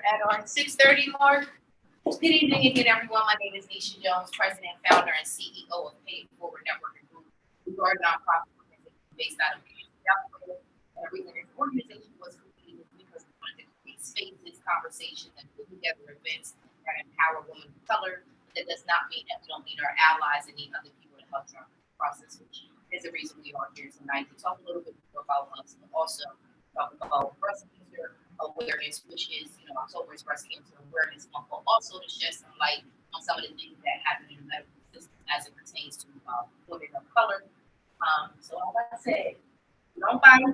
at our 6:30 mark. Good evening again, everyone. My name is Nisha Jones, President, Founder, and CEO of Pay It Forward Networking Group. We are a nonprofit organization based out of Delaware. And the reason this organization was created was because we wanted to create spaces, conversations, and put together events that empower women of color. That does not mean that we don't need our allies and need other people to help drive the process, which is the reason we are here tonight to talk a little bit more about us, but also talk about breast cancer awareness, which is, October is Breast Cancer Awareness Month, but also to shed some light on some of the things that happen in the medical system as it pertains to women of color. So like I said, don't bite.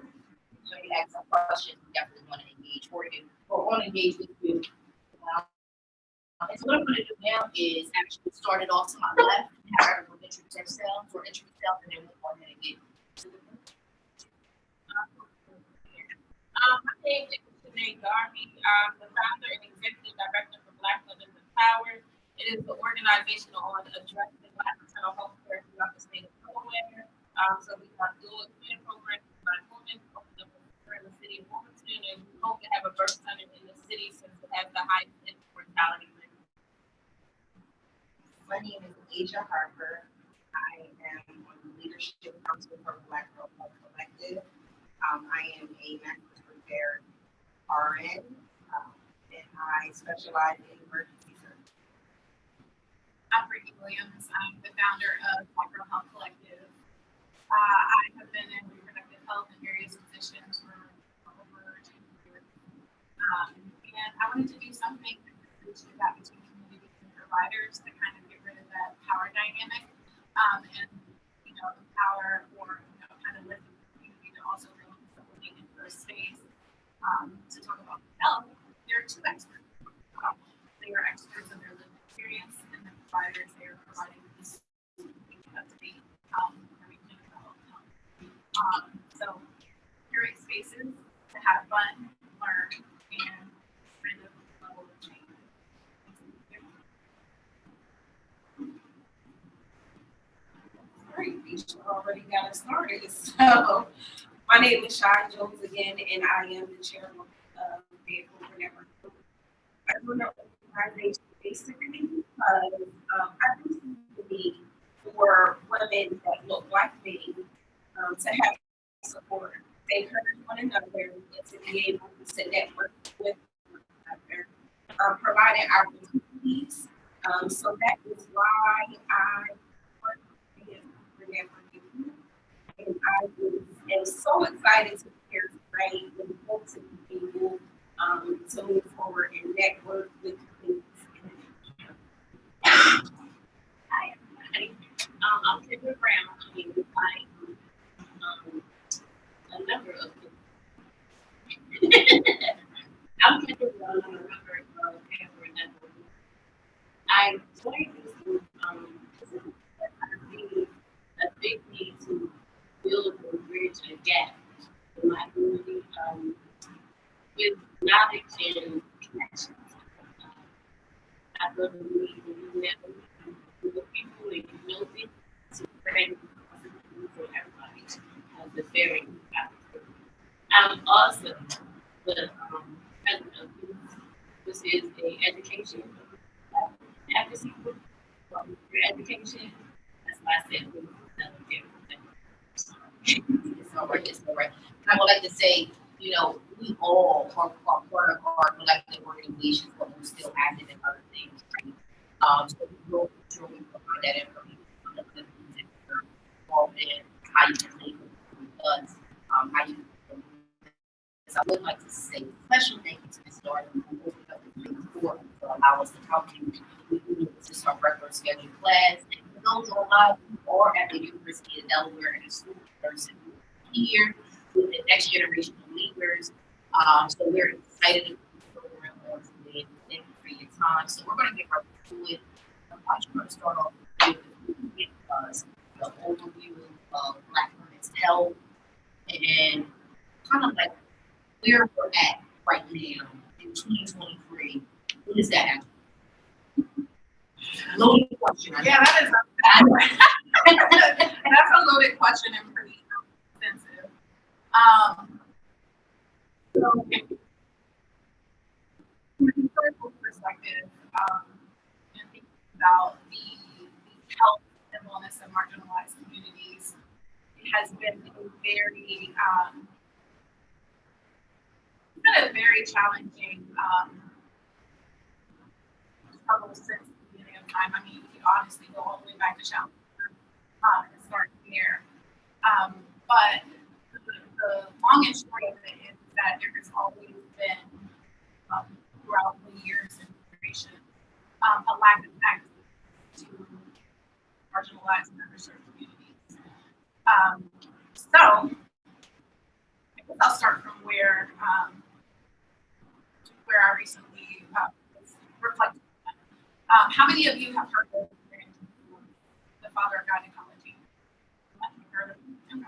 So you ask some questions, we definitely want to engage with you. And so what I'm going to do now is actually start it off to my left, have everyone introduce themselves, and then we'll go ahead and get to the my name is Sinead Garvey. I'm the founder and executive director for Black Women Empowered. It is the organization on addressing Black maternal health care throughout the state of Delaware. So we have dual care programs for Black women, opened up in the city of Wilmington, and we hope to have a birth center in the city since it has the highest infant mortality rate. My name is Asia Harper. I am on the Leadership Council for Black Girl Health Collective. I am a master's prepared RN, and I specialize in emergency surgery. I'm Brittany Williams. I'm the founder of Black Girl Health Collective. I have been in reproductive health in various positions for over 2 years. And I wanted to do something to bridge the gap between community and providers to kind of get rid of that power dynamic, and empower or kind of lift the community to also bring something into a space to talk about health. There are two experts. They are experts in their lived experience, and the providers, they are providing this up to date information about health. So curate spaces to have fun, learn, and kind of level of change. Great, we already got it started. So, my name is Shai Jones again, and I am the chairman of the Pay It Forward Network. I run an organization basically because I do see the need for women that look like me to have support. They encourage one another and to be able to network with one another, providing opportunities. So that is why I and I am so excited to be here tonight and hope to be able to move forward and network with you. Hi, everybody. I'm Kendra Brown. I mean, a number of I'm Kendra Brown. I'm a member of Pay It Forward Network. I joined this group because I see a big need to build or bridge a gap in my community with knowledge and connections. I love the need when you network with the people and you know things to bring for everybody as the very opportunity. I'm also the president of youth. This is an education advocacy group for education. That's why I said we It's all right. I would like to say, we all are part of our collective organizations, but we're still active in other things, right? So we will sure we provide that information on the things that you're involved in, how you can link with us, how you can. So I would like to say special thank you to the start of for allow us to talk to you. We do this is our regular scheduled class. And for those online or at the University of Delaware in the school of nursing here with the next generation of leaders. So we're excited to be program on today. Thank you for your time. So we're going to get right to it. I just want to start off with the overview of Black women's health and kind of like where we're at right now in 2023. What does that have? Loaded question. Yeah, that is that's a loaded question and pretty expensive. So perspective, and thinking about the health and wellness of marginalized communities, it has been a very challenging struggle since the beginning of time. I mean, you can honestly go all the way back to childhood and start there. But the long and short of it is that there has always been, throughout the years and generations, a lack of access to marginalized and underserved communities. So I guess I'll start from where I recently was reflecting on. How many of you have heard of the father of gynecology? Heard of him?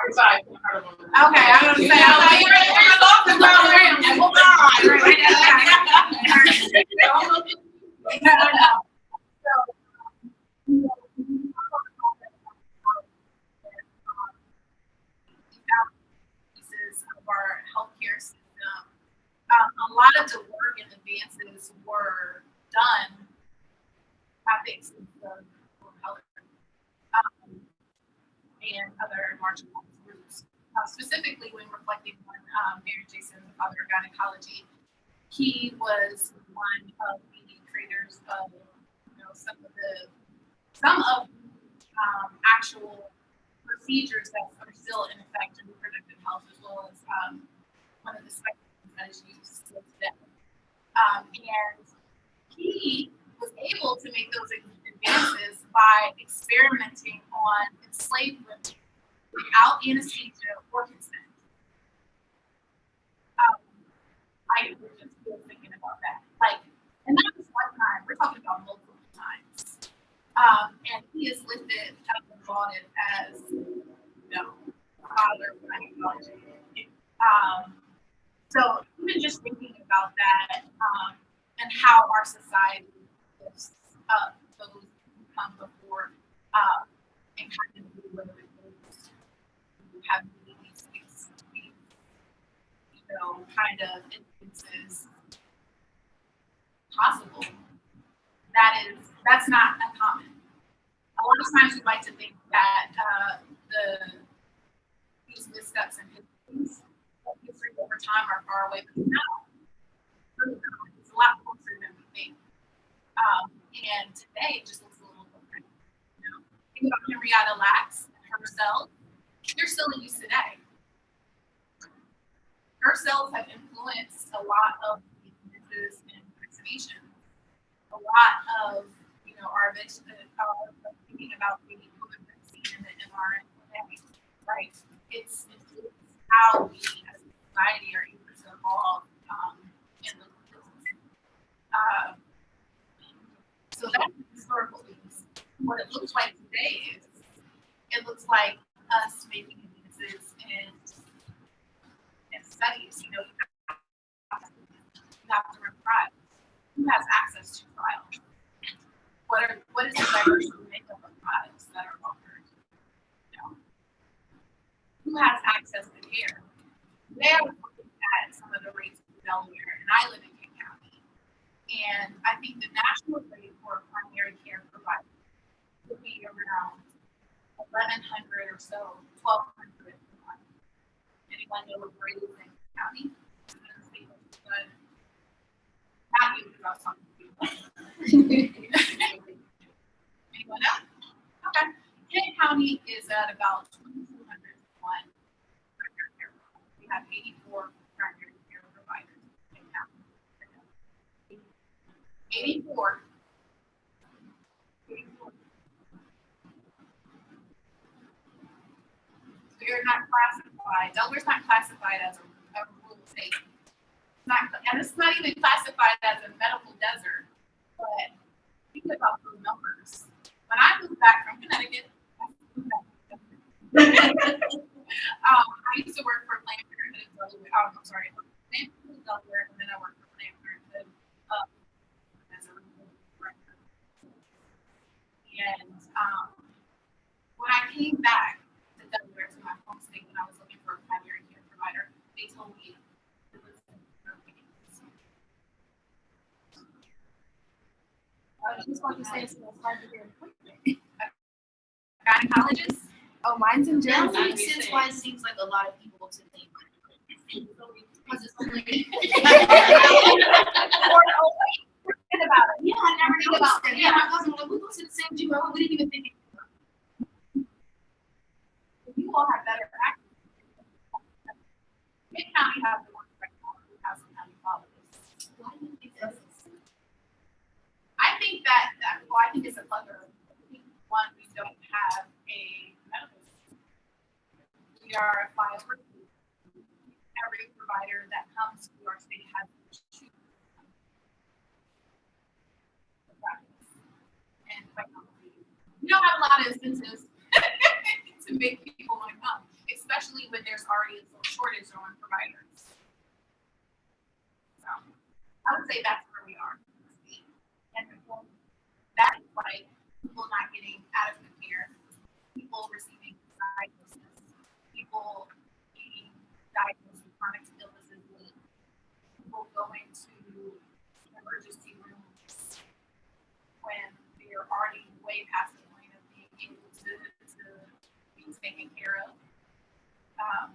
Okay. Okay, I don't say I'm like, you're talking about him. Hold on. Pieces of our healthcare system. A lot of the work and advances were done at the expense of color and other marginalized groups. Specifically, when reflecting on Mary Jason, the father of gynecology, he was one of the creators of some of actual procedures that are still in effect in reproductive health, as well as one of the spectrums that is used still today. And he was able to make those advances by experimenting on enslaved women without anesthesia or consent. I was just thinking about that. And not just one time, we're talking about multiple times. And he is listed and lauded as, father of gynecology. So even just thinking about that, and how our society lifts up those who come before, and kind of do what it is who have these kind of instances possible. That's not uncommon. A lot of times we like to think that these missteps and history over time are far away, but no, it's a lot closer than we think. And today it just looks a little different. Think about Henrietta Lacks and her cells. They're still in use today. Her cells have influenced a lot of the advances in vaccination. A lot of our thinking about the COVID vaccine and the mRNA, right? It's how we as a society are able to evolve in the so that's the historical piece. What it looks like today is it looks like us making advances in studies. You have to run trials. Who has access to trials? What is the diverse makeup of products that are offered? Who has access to care? Today I was looking at some of the rates in Delaware, and I live in King County. And I think the national rate for primary care providers would be around 1,100 or so, 1,200 per month. Anyone know what rate is in King County? Not you, because I was talking to you. Anyone else? Okay. Kent County is at about 2,201 primary care providers. We have 84 primary care providers in County. 84. So you're not classified. Delaware's not classified as a rural state. And it's not even classified as a medical desert. But think about those numbers. When I moved back from Connecticut, I used to work for Planned Parenthood in Delaware. I'm sorry, Planned Parenthood in Delaware, and then I worked for Planned Parenthood as a director. And when I came back to Delaware, to my home state, when I was looking for a primary care provider, they told me I was just about to say it's hard to get an appointment. Gynecologists? Oh, mine's in That Jersey. makes sense why it seems like a lot of people to think. Because it's only. Forget about it. Yeah, I never think about that. Yeah, my cousin was like, we go to the same gym, we didn't even think it. You all have better access. Mid County has the one right now, Housing County Colleges. Why do you think that is? I think well, I think it's a plethora. One, we don't have a medical system. We are a flyover. Every provider that comes to our state has to choose. And quite honestly, we don't have a lot of incentives to make people want to come, especially when there's already a shortage on providers. So I would say that's where we are. And that is why people not getting adequate care, people receiving diagnosis, people being diagnosed with chronic illnesses, people going to emergency rooms when they're already way past the point of being able to be taken care of. I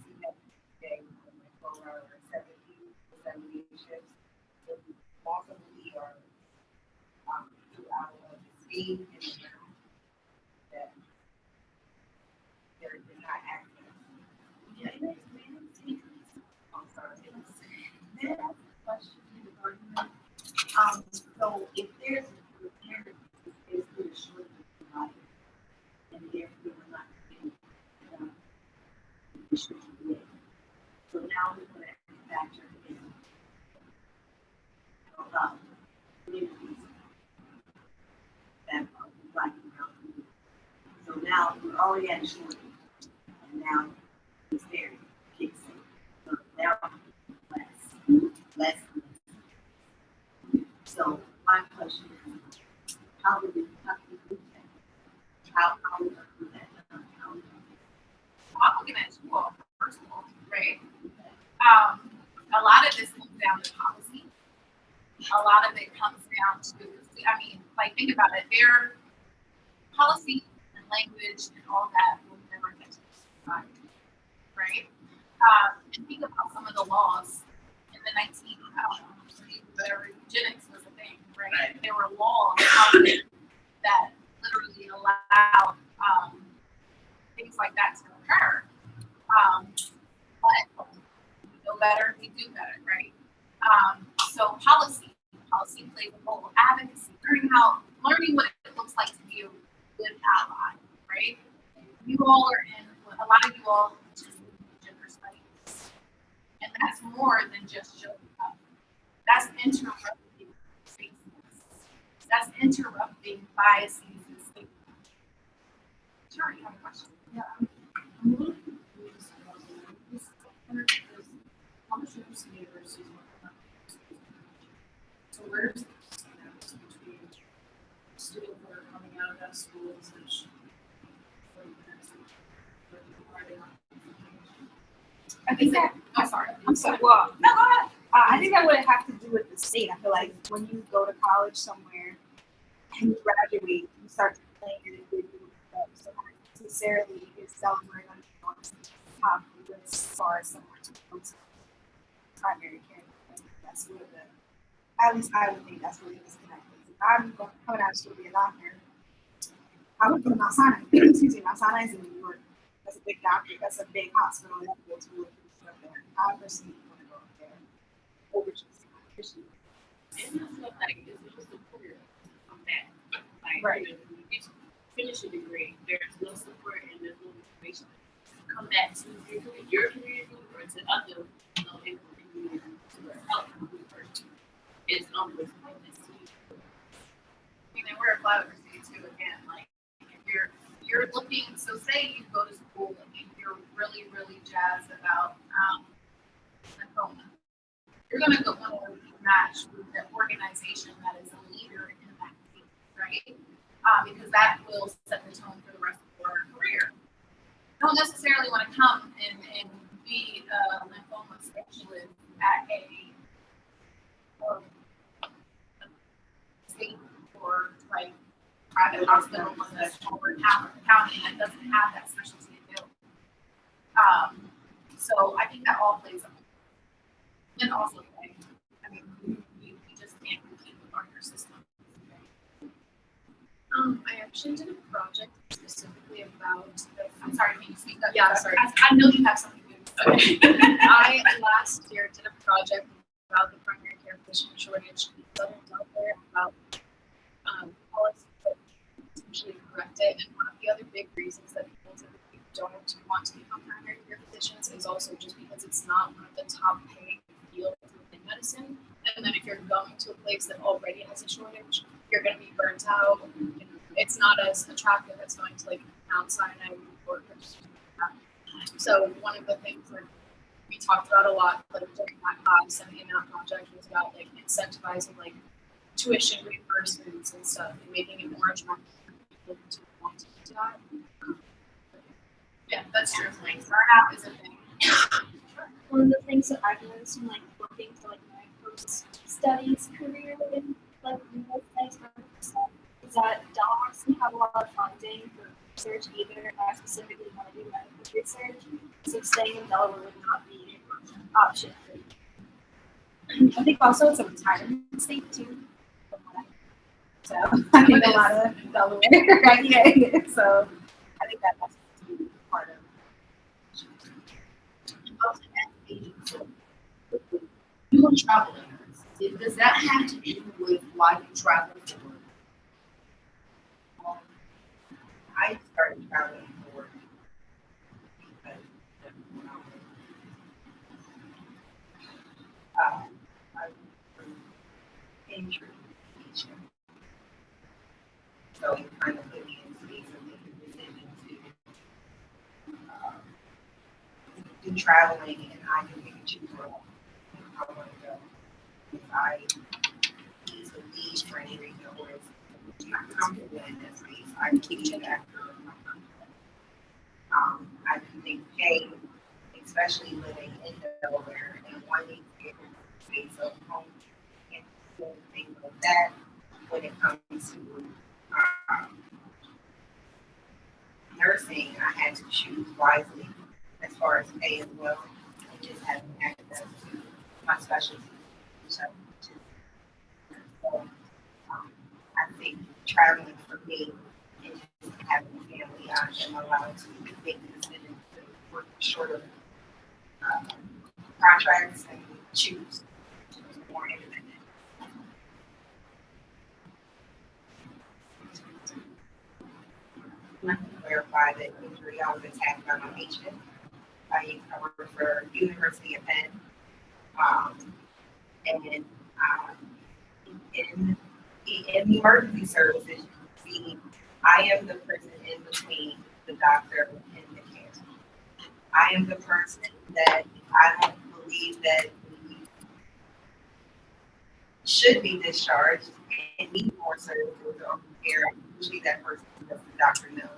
see that today when we go around 70 shifts. Also, we are throughout the state and around that there is not access. Yeah, it makes sense. I'm sorry. May I ask a question regarding that? So if there's a parent who is basically a short of life, and therefore we're not getting the should be. So now we're going to factor in communities that are Black and brown communities. So now we're already at a shortage, and now it's very kicks in. So now less. So my question is, how do we do that? How do we do that? I'm looking at you all, first of all, right? A lot of this comes down to policy. A lot of it comes down to, I mean, like, think about it. Their policy and language and all that will never get to the right? And think about some of the laws in the 19, whatever, eugenics was a thing, right? There were laws out there that literally allowed things like that to occur. But we know better, we do better, right? So policy plays a role. Advocacy, learning what it looks like to be a good ally, right? You all are in, a lot of you all just gender studies, and that's more than just showing up. That's interrupting spaces. That's interrupting biases and stigma. Sure, you have a question. Yeah, I'm a little confused about this. How much university versus what? So where's the disconnect between students that are coming out of that school and such? I think that, I'm sorry. I'm sorry, well, no, go ahead. I think that would have to do with the state. I feel like when you go to college somewhere and you graduate, you start to plan your individual stuff. So not necessarily is somewhere going to be on the top of the list as far as somewhere to go to primary care. That's where at least I would think that's where the disconnect is. If I'm coming out of school to be a doctor, I would go to Mount Sinai. Excuse me, Mount Sinai is in New York. That's a big doctor. That's a big hospital. You have to go to really good stuff there. I personally want to go up there over just Christian. And that's what, like, it's just a career on that. Like, Right. you know, when you get to finish a degree, there's no support and there's no motivation to come back to your community or to other income communities to help you first. It's always pointless to you. I mean, we're a flower city too. Again, like if you're looking. So say you go to school and you're really, really jazzed about lymphoma. You're gonna go want to match with the organization that is a leader in that field, right? Because that will set the tone for the rest of your career. You don't necessarily want to come and be a lymphoma specialist at a a hospital in a smaller county that doesn't have that specialty available. So I think that all plays a role. And also, like, I mean, you just can't compete with our system. I actually did a project specifically about I'm sorry, can you speak up? Yeah, sorry. I know you have something to do. Okay. I last year did a project about the primary care physician shortage in Southern Delaware, about policies that essentially correct it. And one of the other big reasons that people typically don't want to become primary care physicians is also just because it's not one of the top paying fields within medicine. And then if you're going to a place that already has a shortage, you're going to be burnt out. You know, it's not as attractive as going to like Mount Sinai or so one of the things that we talked about a lot, like during that class and in that project, was about like incentivizing like tuition reimbursements and stuff, and making it more attractive for people to want to do that. Yeah, that's true. Like, burnout is a thing. One of the things that I've noticed in like looking for like my post studies career in like studies is that Delaware doesn't have a lot of funding for research either. I specifically want to do medical research, so staying in Delaware would not be an option for me. I think also it's a retirement state too. So I think a lot of Delaware, right? Yeah. So I think that's part of. You want to travel in. Does that have to do with why you travel for work? I started traveling for work because I was injury teacher. So it kind of put me in space of making a decision to do traveling, and I can pick and choose where I want to go. If I need to leave for any reason or it's not comfortable in that space, I can keep it after my contract. I can think, hey, especially living in Delaware and wanting to get into the space of home and things like that when it comes to nursing, I had to choose wisely as far as pay as well, and just having access to my specialty. So I think traveling for me and just having a family, I am allowed to make the decision to work shorter contracts and choose more independent. I can clarify that injury I was attacked by my patient. I work for University of Penn. And in the emergency services, I am the person in between the doctor and the care. I am the person that I don't believe that we should be discharged and need more services or care. Usually that person lets the doctor know,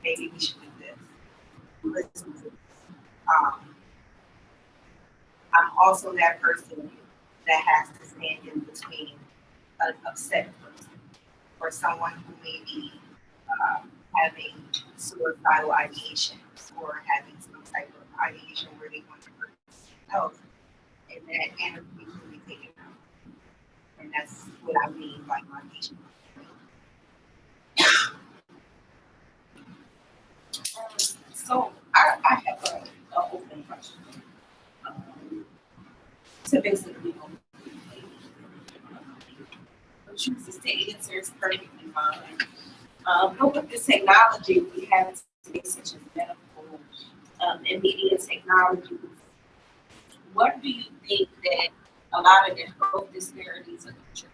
maybe we should do this. Listen to this. I'm also that person that has to stand in between an upset person or someone who may be having suicidal ideations or having some type of ideation where they want to hurt themselves, and that energy can be taken out. And that's what I mean by my patient. So I have an open question. To basically chooses to answer is perfectly fine. But with the technology we have today, such as medical and media technology, what do you think that a lot of the health disparities are contributing?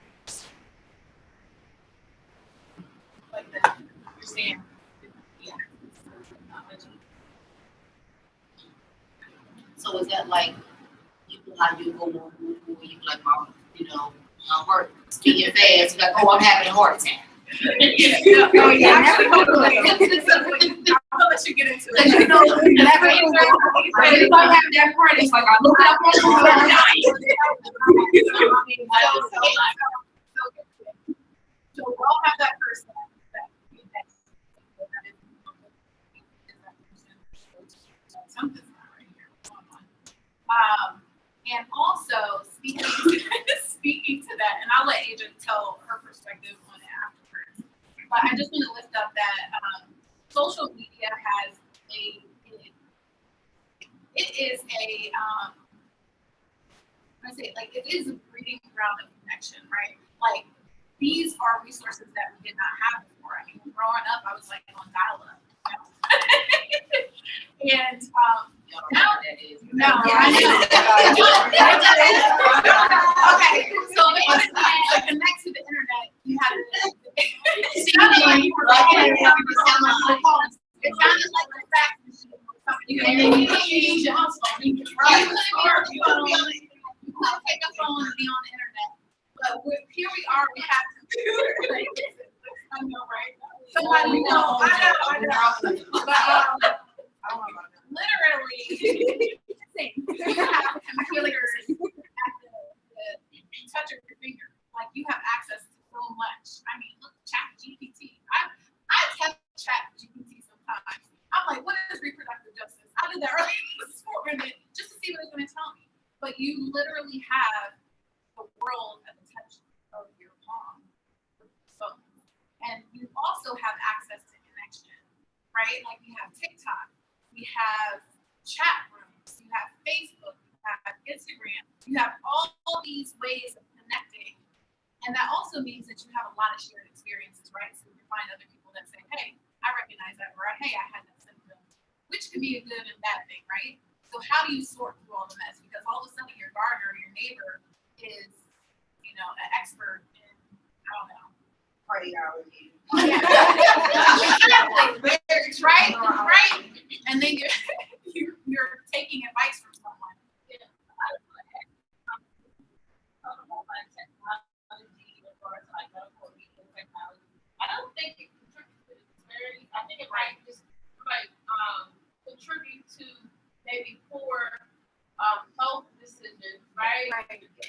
Like that, you're saying, yeah, technology. So is that like how you go on Google, you like, my heart beating fast, like, oh, I'm having a heart attack. No, yeah, I'll let you get into it. If I have that part, it's like I look up on Google and I'm dying. So we'll have that person that, Something's not right here. Hold on. And also speaking speaking to that, and I'll let Adrian tell her perspective on it afterwards. But I just want to lift up that social media has it is a it is a breeding ground of connection, right? Like these are resources that we did not have before. I mean, growing up, I was like on dial-up. And now that is no, I know. Okay, so to connect to the internet, you had to. It sounded like the fax machine or something. And then you can't use your house phone. You couldn't take a phone and be on the internet. But here we are. We have computers. I know, right? Somebody know. I know. But literally, you have computers at the touch of your finger. Like you have access to so much. I mean, look, Chat GPT. I test Chat GPT sometimes. I'm like, what is reproductive justice? I did that earlier this morning just to see what it's going to tell me. But you literally have the world at the touch of your palm with your phone. And you also have access to connection, right? Like we have TikTok, we have chat rooms, you have Facebook, you have Instagram, you have all these ways of connecting. And that also means that you have a lot of shared experiences, right? So you can find other people that say, hey, I recognize that, or hey, I had that symptom, which can be a good and bad thing, right? So how do you sort through all the mess? Because all of a sudden your gardener or your neighbor is, an expert in, I don't know. Cardiology. Yeah. Right? Right? And then you're taking advice from someone. Yeah. I don't know about technology as far as like medical technology. I don't think it contributes to the disparity. I think it might contribute to maybe poor health decisions, right?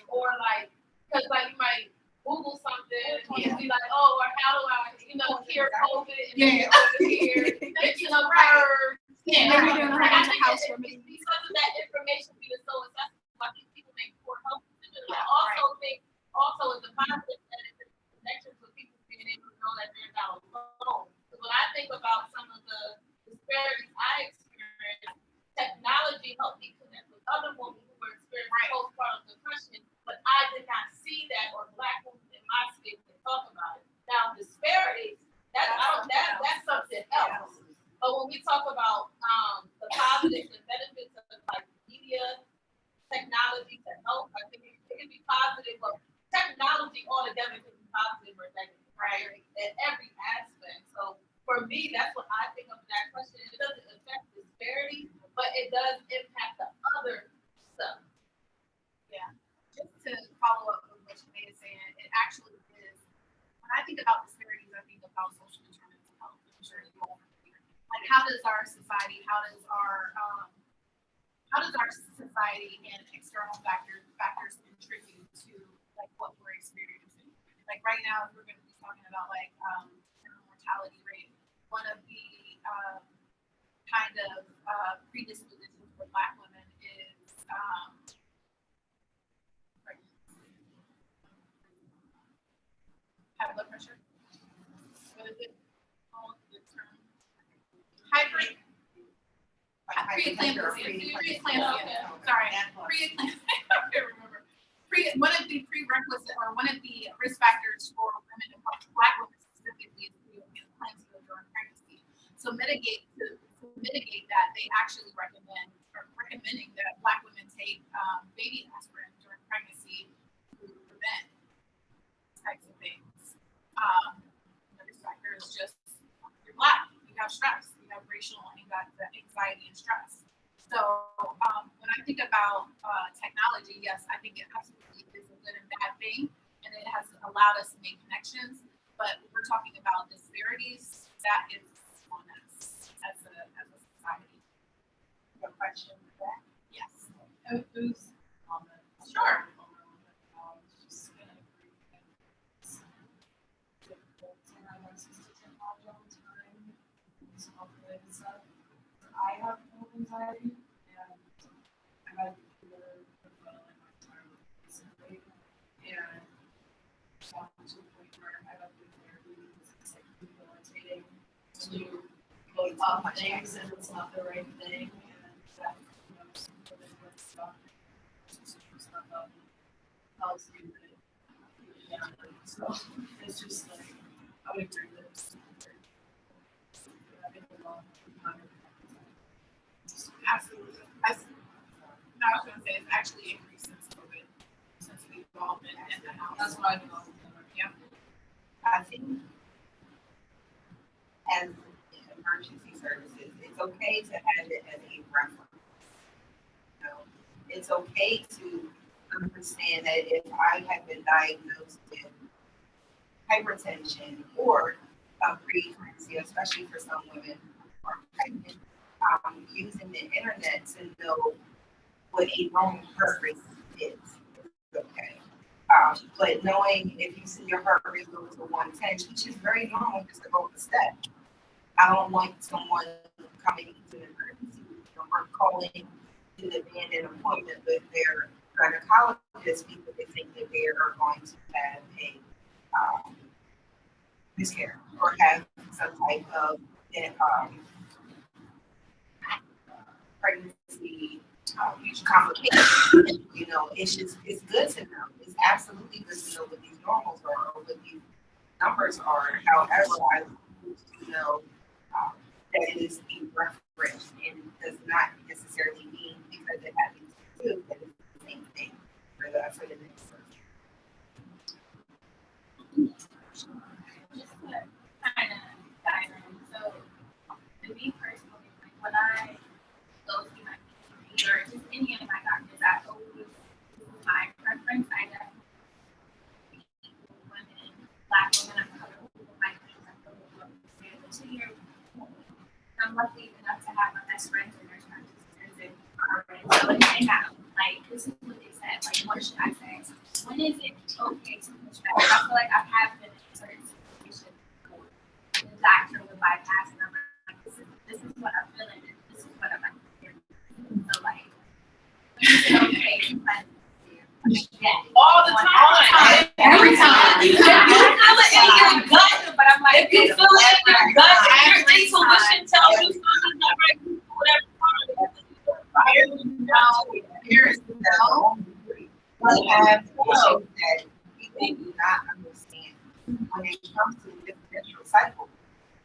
Or like, because like you might Google something and be like, oh, or how do I, cure COVID and then over here, birds. Yeah, I maybe think doing a house it's because of that information being so accessible, I think people make poor health decisions. I also think is the positive benefit connections with people being able to know that they're not alone. Because when I think about some of the disparities I experienced, technology helped me connect with other women who were experiencing postpartum depression, but I did not see that, or Black women in my space to talk about it. Now disparities, that's something else. But when we talk about the positives and benefits of like media, technology to help, I think it can be positive, but technology altogether can be positive or negative, right? In every aspect. So for me, that's what I think of that question. It doesn't affect disparity, but it does impact the other stuff. Yeah. Just to follow up with what Shanae is saying, it actually is. When I think about disparities, I think about social determinants of health. I'm sure you all agree. Like, how does our society, how does our society and external factors contribute to like what we're experiencing? Like right now, we're going to be talking about like mortality rate. One of the kind of predispositions for Black women is high blood pressure. What is it called? The term? Preeclampsia. Sorry, preeclampsia. I can't remember. One of the prerequisites or one of the risk factors for women, Black women specifically, is preeclampsia during pregnancy. So to mitigate that, they actually recommending that Black women take baby aspirin during pregnancy to prevent types of things. Another factor is just you're Black, you have stress, you have racial anxiety and stress. So when I think about technology, yes, I think it absolutely is a good and bad thing, and it has allowed us to make connections. But when we're talking about disparities, that is on us as a society. Your question for that? Yes. Who's on the Sure. I have no anxiety, and I had the fulfilling my entire life recently, and got to the point where I got through therapy because it's like debilitating to go up things and it's not the right thing, and that, you know, some of it with stuff, stuff up, helps you with it. Yeah, so it's just like, I would agree that it's Absolutely. I was gonna say, it's actually increased since COVID, since the involvement in the house. That's what I do. Yeah. I think as emergency services, it's okay to have it as a reference. You know, it's okay to understand that if I have been diagnosed with hypertension or preeclampsia, especially for some women who are pregnant, using the internet to know what a normal heart rate is okay. But knowing if you see your heart rate go to 110, which is very normal, just to go up a step. I don't want someone coming into an emergency or calling to demand an appointment with their gynecologist because they think that they are going to have a miscarriage or have some type of pregnancy complication. You know, it's good to know. It's absolutely good to know what these normals are or what these numbers are. However, I want to know that it is a reference and does not necessarily mean because it happens to you that it's the same thing for the next person. Just to kind of dive in. So, to me personally, like when I go see my PCP or just any of my doctors, I always, this is my preference. I definitely women, Black women, I'm covered with my friends, I'm covered with the 2 years. I'm lucky enough to have my best friends and nurse practitioners and RNs. So they have, like, this is what they said, like, what should I say? When is it okay to push back? I feel like I have been in certain situations before. The doctor would bypass and I'm like, this is what I'm feeling and this is what I'm like hearing. So, like, when is it okay to kind of All the time. Every time. You feel it in your gut, but I'm like, if you feel it in your gut, if your intuition tells you something's not right, do whatever Here's the we have issues that people do not understand when it comes to the menstrual cycle.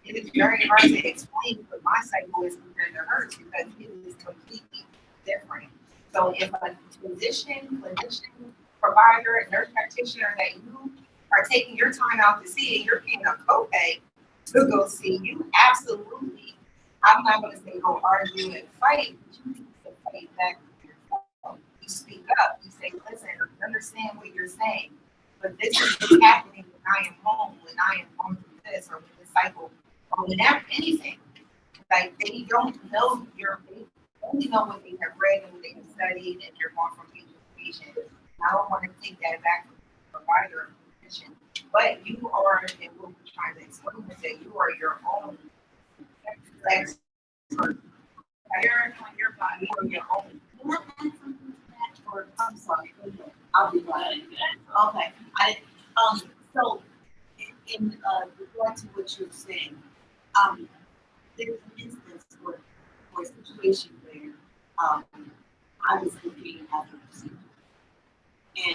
It is very hard to explain what my cycle is compared to hers because it is completely different. So if a physician, clinician, provider, nurse practitioner that you are taking your time out to see and you're paying a copay to go see you, absolutely. I'm not going to say go argue and fight, but you need to fight back with yourself. You speak up. You say, listen, I understand what you're saying, but this is what's happening when I am home, when I am going through this, or when the cycle, or whenever anything. Like they don't know they only know what they have read and what they have studied, and you're going from patient to patient. I don't want to take that back from the provider or physician, but you are, and what we're trying to explain is that you are your own expert. You're on your body, you are your own. Or, I'm sorry, I'll be quiet. Okay, so in regard to what you're saying, there's an instance or a situation where I was looking at the procedure,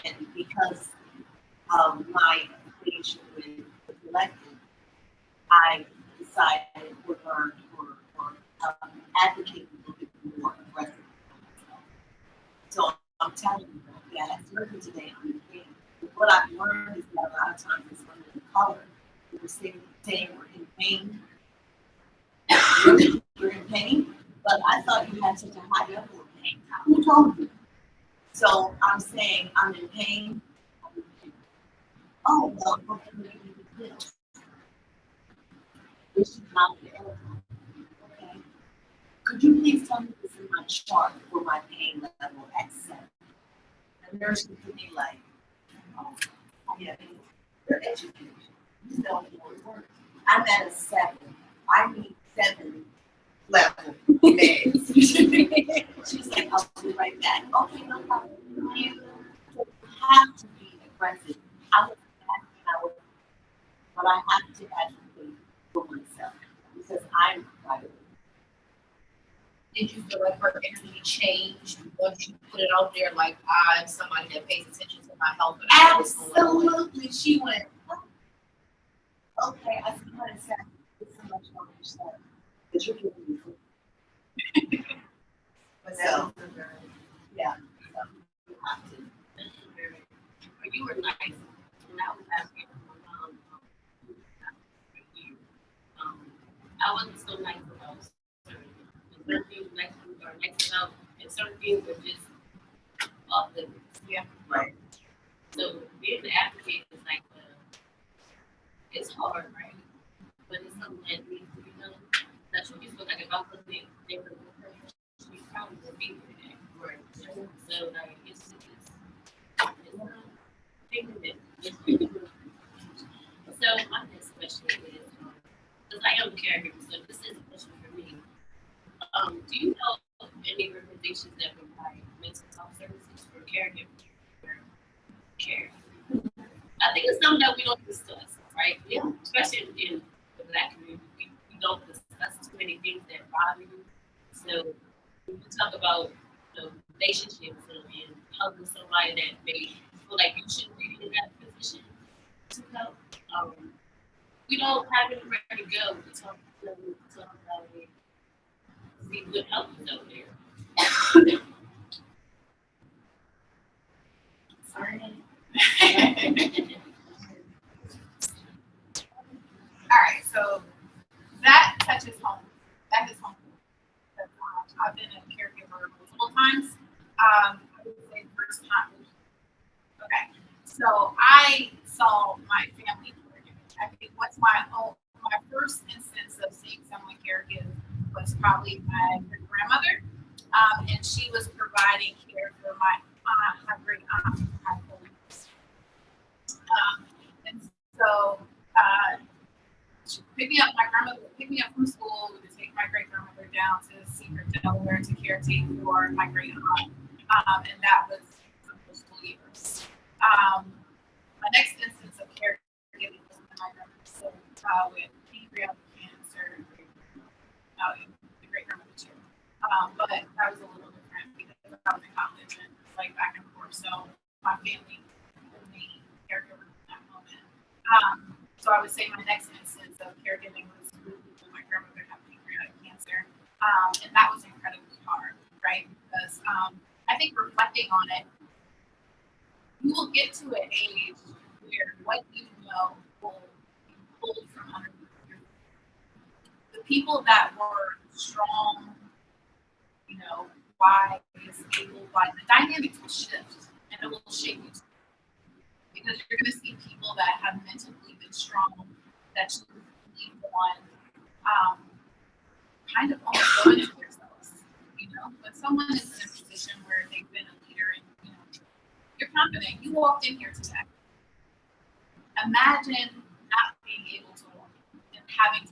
and because my affiliation with the collective, I decided we're going to advocate a little bit more aggressively. So I'm telling you that as working today on the game, what I've learned is that a lot of times it's women of color. We're saying we're in pain. We're in pain, but I thought you had such a high level of pain. Who told you? So I'm saying I'm in pain. Oh, well, okay, we need to do this. This is not the element. Okay. Could you please tell me this in my chart for my pain level at 7? The nurse would be like, oh, yeah, you're educated. You know how it works. I'm at a 7. I need 7 level meds. She's like, I'll be right back. Okay, no problem. You have to be aggressive. I was asking, but I have to advocate for myself because I'm private. Did you feel like her energy changed once you put it out there? Like, I'm somebody that pays attention to my health. And I know what's going on? Absolutely. She went, oh, okay, I see how it's happening. It's so much more yourself. But you're giving me food. So, yeah. So you have to. But you were nice, and I was asking my mom for years. I wasn't so nice about certain things nice or nice about, and certain things were just off limits. Yeah. Right. So being an advocate is like, it's hard, right? But it's something that needs to be done. That's what you feel like if I wasn't there for her, she probably would be here today. Right. So like it's so my next question is, because I am a caregiver, so this is a question for me. Do you know any organizations that provide mental health services for caregivers? Care. I think it's something that we don't discuss, right? Yeah. Especially in the Black community, we don't discuss too many things that bother you. So when you talk about relationships and helping somebody that may feel like you shouldn't be in that position to help, we don't have anywhere to go to talk about it. See good help is out there. Sorry. All right, so that touches home. That is home. I've been a caregiver multiple times. I would say first time. Okay, so I saw my family caregiving. I think what's my first instance of seeing someone caregive was probably my grandmother, and she was providing care for my aunt, my great aunt, my police. And so she would pick me up. My grandmother would pick me up from school. We would take my great grandmother down to Secret, Delaware to caretake for my great aunt, and that was for school years. My next instance of caregiving was when my grandmother was sick with pancreatic cancer. The great grandmother too, but that was a little different because I was in college and like back and forth. So my family was the caregiver in that moment. So I would say my next instance of caregiving was when my grandmother had pancreatic cancer, and that was incredibly hard, right? Because I think reflecting on it, you will get to an age where what you know will be pulled from under you. The people that were strong, wise, able-bodied, the dynamics will shift and it will shape you. Because you're going to see people that have mentally been strong, that you leave on, kind of almost going into themselves. When someone is in a position where they've been a leader and you're confident, you walked in here today. Imagine not being able to walk and having to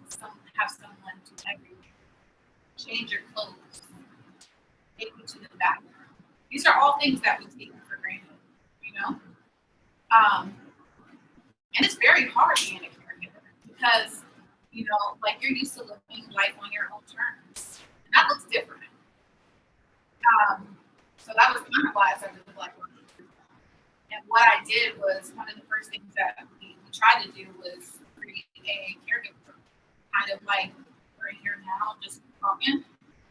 have someone do everything. Change your clothes, take you to the bathroom. These are all things that we take for granted, and it's very hard being a caregiver because, like you're used to living life on your own terms. And that looks different. So that was kind of why I started the Black Women. And what I did was one of the first things that we tried to do was create a caregiver, kind of like we're here now, just talking.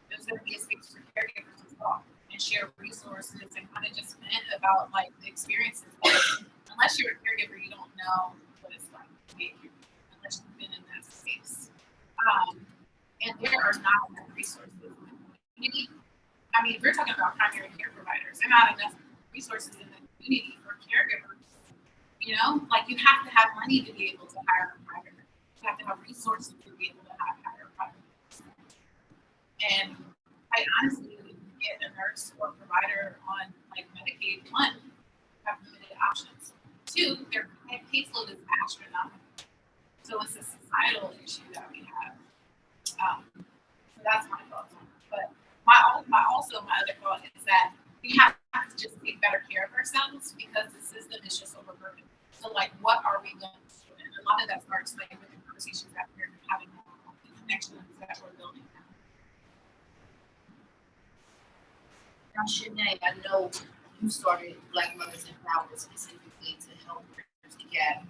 There's going to be a space for caregivers to talk and share resources and kind of just vent about like the experiences. Unless you're a caregiver, you don't know what it's like to be a caregiver unless you've been in that space. And there are not enough resources in the community. I mean, we're talking about primary care providers. There are not enough resources in the community for caregivers. Like you have to have money to be able to hire a provider. You have to have resources to be able to hire a provider. And I honestly get a nurse or a provider on like Medicaid. One, have limited options. Two, their caseload is astronomical. So it's a societal issue that we have. So that's my thoughts on it. But my my other thought is that we have to just take better care of ourselves because the system is just overburdened. So like, what are we going to do? And a lot of that starts like with the conversations that we're having now, the connections that we're building now. Now, Shanae, I know you started Black Mothers in Power specifically to help bridge the gap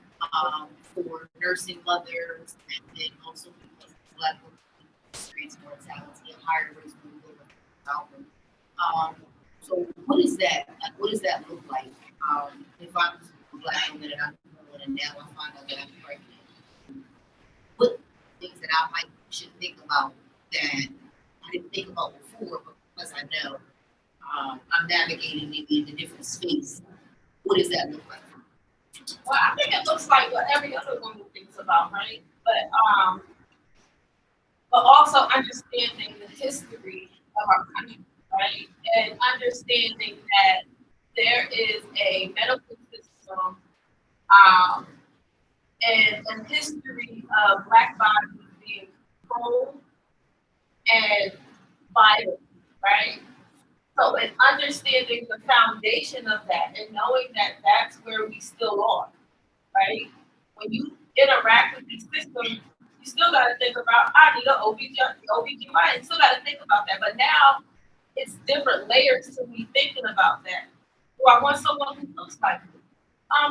for nursing mothers, and then also because Black women experience mortality and higher rates when we live in childhood. So what is that? Like, what does that look like? If I'm a Black woman and I'm pregnant and now I find out that I'm pregnant, what things that I should think about that I didn't think about before, but because I know I'm navigating maybe in a different space. What does that look like? Well, I think it looks like what every other woman thinks about, right? But also understanding the history of our country, right? And understanding that there is a medical system and a history of Black bodies being controlled and violent, right? So in understanding the foundation of that and knowing that that's where we still are, right? When you interact with these systems, you still got to think about, I need an OBGYN, you still got to think about that. But now it's different layers to me thinking about that. Do I want someone who looks like me?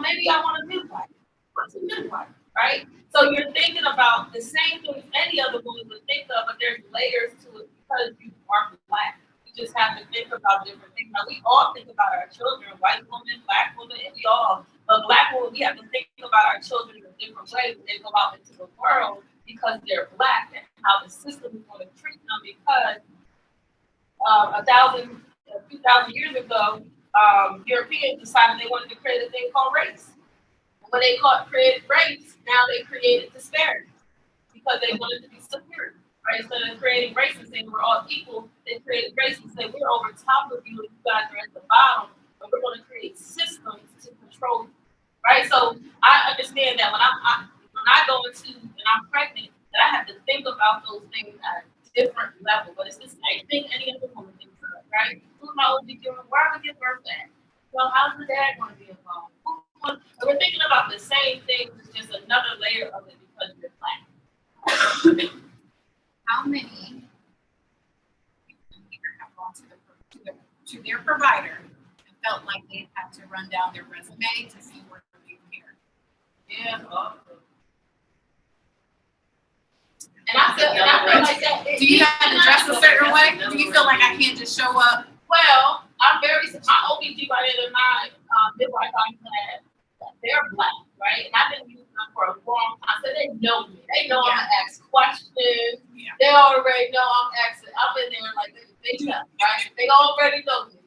Maybe I want a midwife. What's a midwife, right? So you're thinking about the same things any other woman would think of, but there's layers to it because you are Black. You just have to think about different things. Now, we all think about our children, white women, Black women, and we all, but Black women, we have to think about our children in a different way when they go out into the world because they're Black and how the system is going to treat them because 2,000 years ago, Europeans decided they wanted to create a thing called race. When they created race, now they created disparity because they wanted to be superior. Right? Instead of creating race and saying we're all equal, they created race and said we're over top of you and you guys are at the bottom, but we're going to create systems to control you. Right? So I understand that when I go into and I'm pregnant, that I have to think about those things at a different level. But it's the same thing any other woman thinks of, right? Who's my OB-GYN? Where am I give birth at? Well, how's the dad going to be involved? So we're thinking about the same things, it's just another layer of it because we're Black. How many people here have gone to their provider and felt like they had to run down their resume to see where they care? Yeah. And I feel like that. Do you have to dress a certain way? Do you feel like I can't just show up? Well, my OB-GYN and my midwife I'm glad that they're Black, right? And I've been using them for a long time, so they know me. They know I'm gonna ask questions. Yeah. They already know I'm asking. I'm in there like they know, right? They already know me.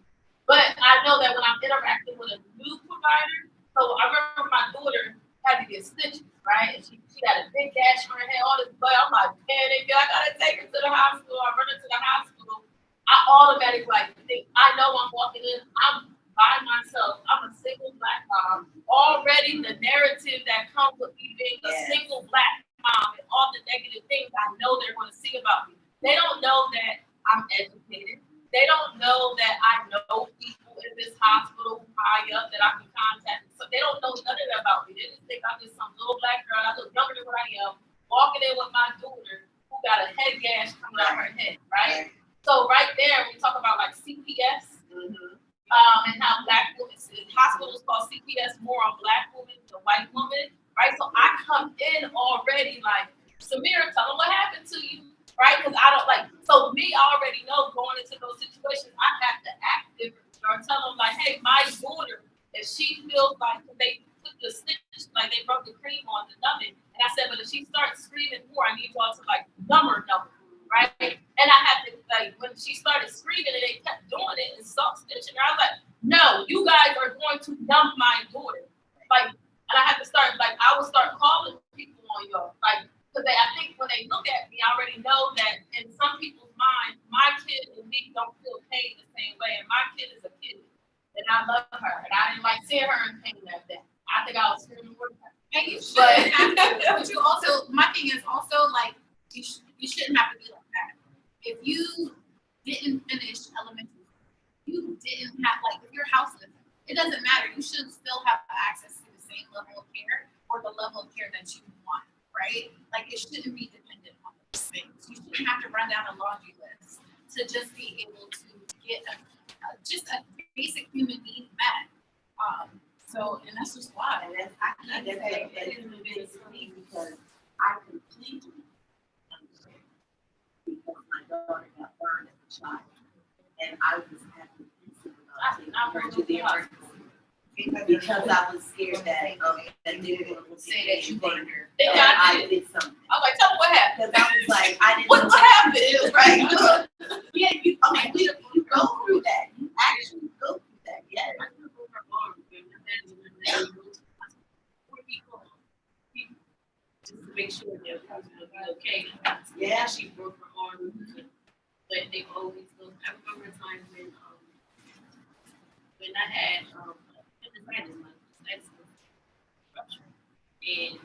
But I know that when I'm interacting with a new provider, so I remember my daughter had to get stitches, right? And she had a big gash on her head, all this blood. I'm like, panic, I gotta take her to the hospital. I run her to the hospital. I automatically think, I know I'm walking in, I'm by myself. I'm a single Black mom. Already the narrative that comes with me being a single Black mom and all the negative things I know they're going to see about me. They don't know that I'm educated. They don't know that I know people in this hospital high up that I can contact. So they don't know none of that about me. They just think I'm just some little Black girl. I look younger than what I am, walking in with my daughter who got a head gash coming out her head, right? So right there, we talk about like CPS, and how Black women, hospitals call CPS more on Black women than white women, right? So I come in already like, Samira, tell them what happened to you, right? Because I don't so me, I already know going into those situations, I have to act different or tell them like, hey, my daughter, if she feels like they put the stitch, like they broke the cream on to numb it, and I said, but if she starts screaming more, I need y'all to like numb her. Right? And I had to, when she started screaming and they kept doing it and stop stitching her, I was like, no, you guys are going to numb my daughter. And I had to start, I would start calling people on y'all. Because I think when they look at me, I already know that in some people's minds, my kid and me don't feel pain the same way. And my kid is a kid. And I love her. And I didn't like seeing her in pain that day. I think I was screaming with her. And you should. But you also, my thing is also you shouldn't have to be like that. If you didn't finish didn't have, like, if you're houseless, it doesn't matter. You should still have access to the same level of care or the level of care that you want, right? Like, it shouldn't be dependent on those things. You shouldn't have to run down a laundry list to just be able to get just a basic human need met. So, and that's just why. And that's, I think that is the biggest for me because I completely understand. Because my daughter got burned as a child. And I was having about taking her to the emergency. Because I was scared that they were going to Say that you burned her. They that got I did something. I'm like, tell me what happened. Because I was like, I didn't What know. happened? Right. Yeah, you go through that. You actually go through that. Yeah. Just to make sure that person will be okay. Yeah. She broke her arm, but they always go. I remember a time when I had appendicitis, my rupture, and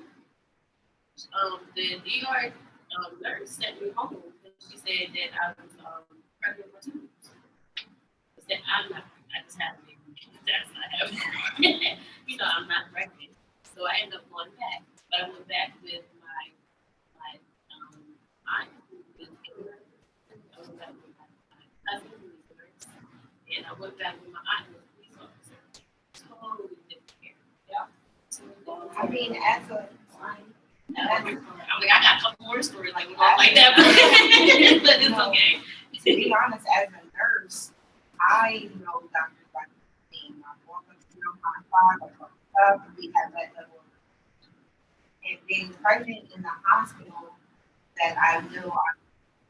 the ER nurse sent me home because she said that I was pregnant for 2 weeks. I said I'm not. I just had a baby. That's not happening. I'm not pregnant. So I ended up going back. But I went back with my aunt who was in her. I went back with my cousin who was a nurse. And I went back with my aunt who was a police officer. Totally different care. Yeah. I mean, as a, I'm like, I got a couple more stories like that, but it's okay. to be honest, as a nurse, I know doctors like me. I'm one of my father, we have that level. And being pregnant in the hospital that I knew I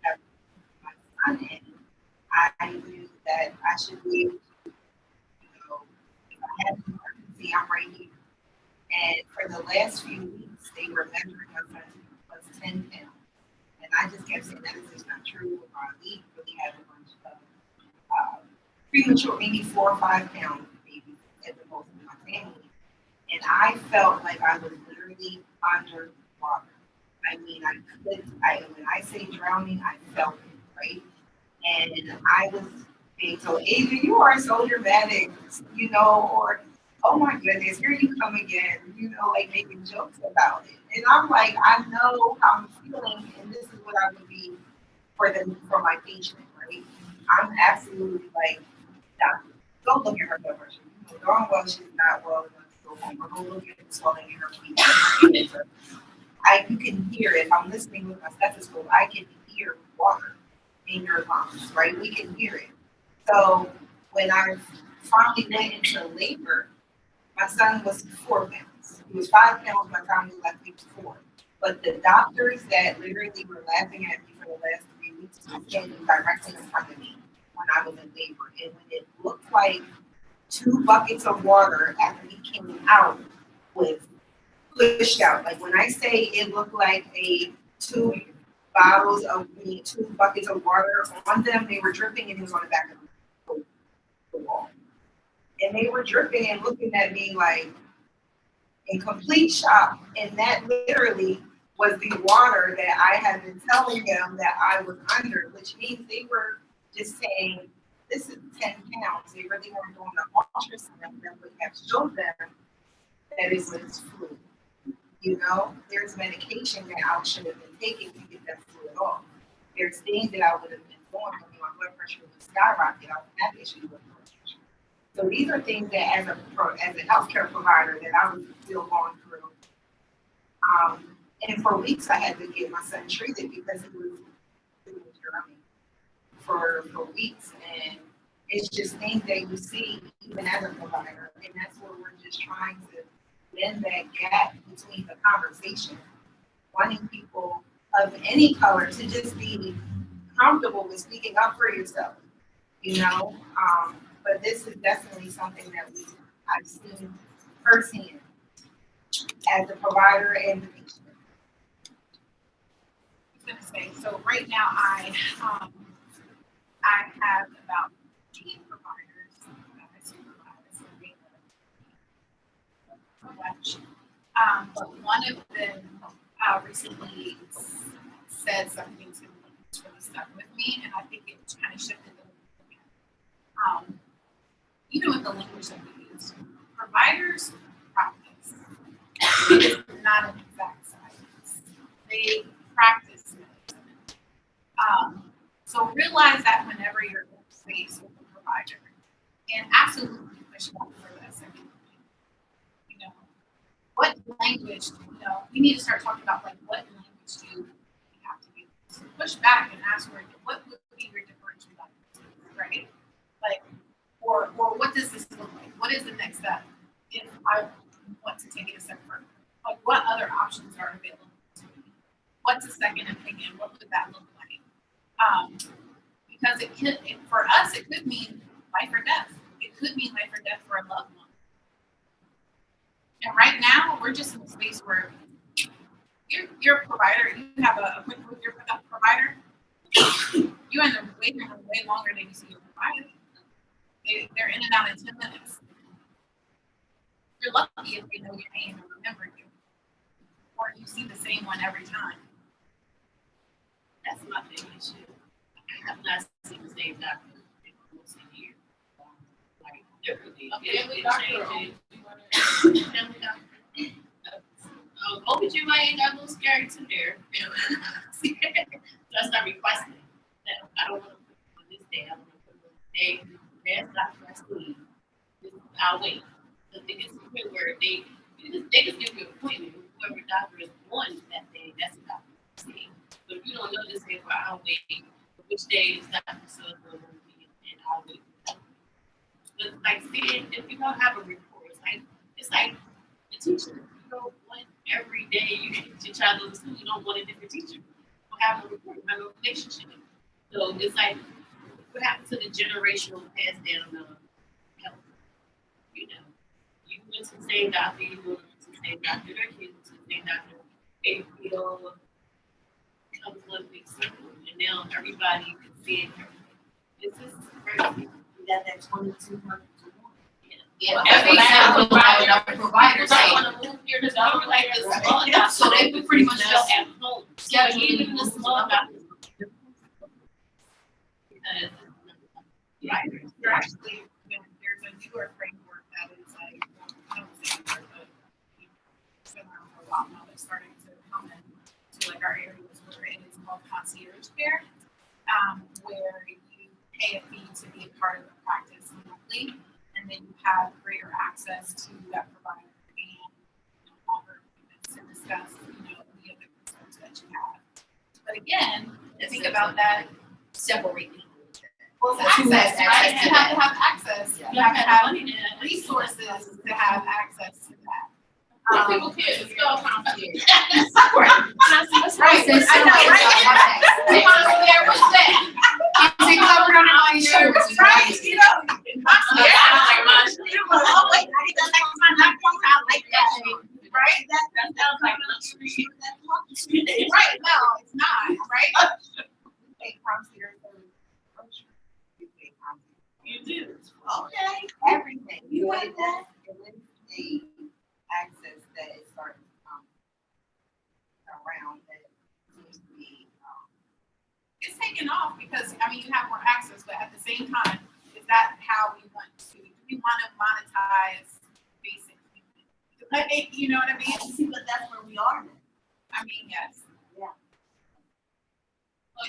have my son in, I knew that I should be able to, if I had an emergency, I'm right here. And for the last few weeks, they were measuring my son was 10 pounds. And I just kept saying that is not true. We really had a bunch of premature, maybe 4 or 5 pound babies at the most in my family. And I felt like I was literally under water. I mean, when I say drowning, I felt it, right? And I was being told, Ava, you are so dramatic, or, oh my goodness, here you come again, like making jokes about it. And I'm like, I know how I'm feeling, and this is what I would be for my patient, right? I'm absolutely like, don't look at her blood pressure. Darn well, she's not well enough to go home. Or go look at the swelling in her feet. You can hear it. If I'm listening with my stethoscope, I can hear water in your lungs, right? We can hear it. So when I finally went into labor, my son was 4 pounds. He was 5 pounds by the time he left, he was 4. But the doctors that literally were laughing at me for the last 3 weeks were standing directly in front of me when I was in labor. And when it looked like 2 buckets of water after he came out was pushed out. Like when I say it looked like 2 buckets of water on them, they were dripping, and he was on the back of the wall. And they were dripping and looking at me like in complete shock. And that literally was the water that I had been telling them that I was under, which means they were just saying, this is 10 pounds. They really weren't doing the ultrasound that would have showed them that it was flu. There's medication that I should have been taking to get that fluid off. There's things that I would have been doing when my blood pressure was skyrocketing. I would have issues with blood pressure. So these are things that as a healthcare provider that I was still going through. And for weeks I had to get my son treated because he was drowning for weeks. And it's just things that you see even as a provider. And that's what we're just trying to bend that gap between the conversation, wanting people of any color to just be comfortable with speaking up for yourself, but this is definitely something that I've seen firsthand as a provider and the patient. I was gonna say, so right now I have about 8 providers that I supervise. But one of them recently said something to me that's really stuck with me, and I think it kind of shifted the even with the language that we use, providers practice. It is not an exact science. They practice medicine. So realize that whenever you're faced with a provider, and absolutely push back for that second opinion. You know, what language, you know, we need to start talking about like what language do we have to use. So push back and ask for what would be your differential language, right? Like, or what does this look like? What is the next step if I want to take it a step further? Like, what other options are available to me? What's a second opinion? What would that look like? Because it could, for us, it could mean life or death. It could mean life or death for a loved one. And right now, we're just in a space where you're a provider, you have a appointment with your provider, you're in the waiting room way longer than you see your provider. They're in and out in 10 minutes. You're lucky if they know your name and remember you. Or you see the same one every time. That's my big issue. I have not seen the same doctor in almost a year. Like, literally. Family doctor. Family doctor. OBGYN got a little scary too there. So I start requesting that I don't want to put it on this day. I want to put it on this day. That's doctor I see. I'll wait. The biggest point where they just give you an appointment. Whoever doctor is on that day, that's the doctor you see. But if you don't know this day, well, I'll wait. Which day is Dr. So-and-so going to be, and I'll wait. But like saying, if you don't have a report, it's like the teacher. You don't want every day you get your child to school, you don't want a different teacher. You don't have a report, you have a relationship. So it's like, what happened to the generational pass down of health? You know, you went to the same doctor, you went to the same doctor, their kids went to the same doctor, they feel comes one big circle, and now everybody can see it. This is crazy. We got that 2200 to 1. Yeah, every single provider say, want to move here to the like the small so doctor. they would pretty much Just just at home. So even the small doctors. Because You're actually, there's a newer framework that is like, I don't say newer, but it's been around for a while now. They're starting to come into like our areas where it is called concierge care, where you pay a fee to be a part of the practice monthly, and then you have greater access to that provider and longer appointments to discuss, the other concerns that you have. But again, think about that. separate people. Well, it's access, right? You have to have access. Yeah. You have to have money to resources to have access to that. people can't spell concierge. Right. Right. I know, right? They want to know there, what's that? Is it covered under my insurance? Right, you know. Right? That sounds like luxury. Right, no, it's not, right? You pay concierge for groceries. You pay concierge. You do. Okay, everything. You like that? And then the access that is starting to come around that seems to be, It's taken off because, you have more access, but at the same time, is that how we want to, do we want to monetize basic human? Like, you know what I mean? See, but that's where we are now. Yes. Well,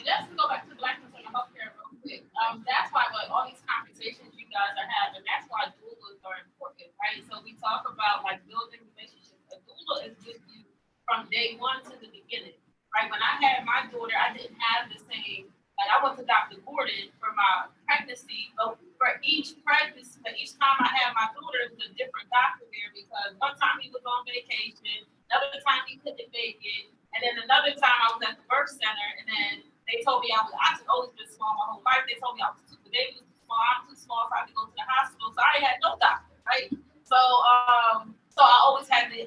just to go back to Black Consumer Healthcare real quick, that's why all these conversations you guys are having, that's why doulas are important, right? So we talk about like building relationships. A doula is with you from day one to the beginning, right? When I had my daughter, I didn't have the same, like I went to Dr. Gordon for my pregnancy, but for each pregnancy, but each time I had my daughter, it was a different doctor there because one time he was on vacation, another time he couldn't make it, and then another time I was at the birth center, and then they told me I've always been small my whole life. They told me the baby was too small. I'm too small, so I had to go to the hospital. So I had no doctor, right? So I always had a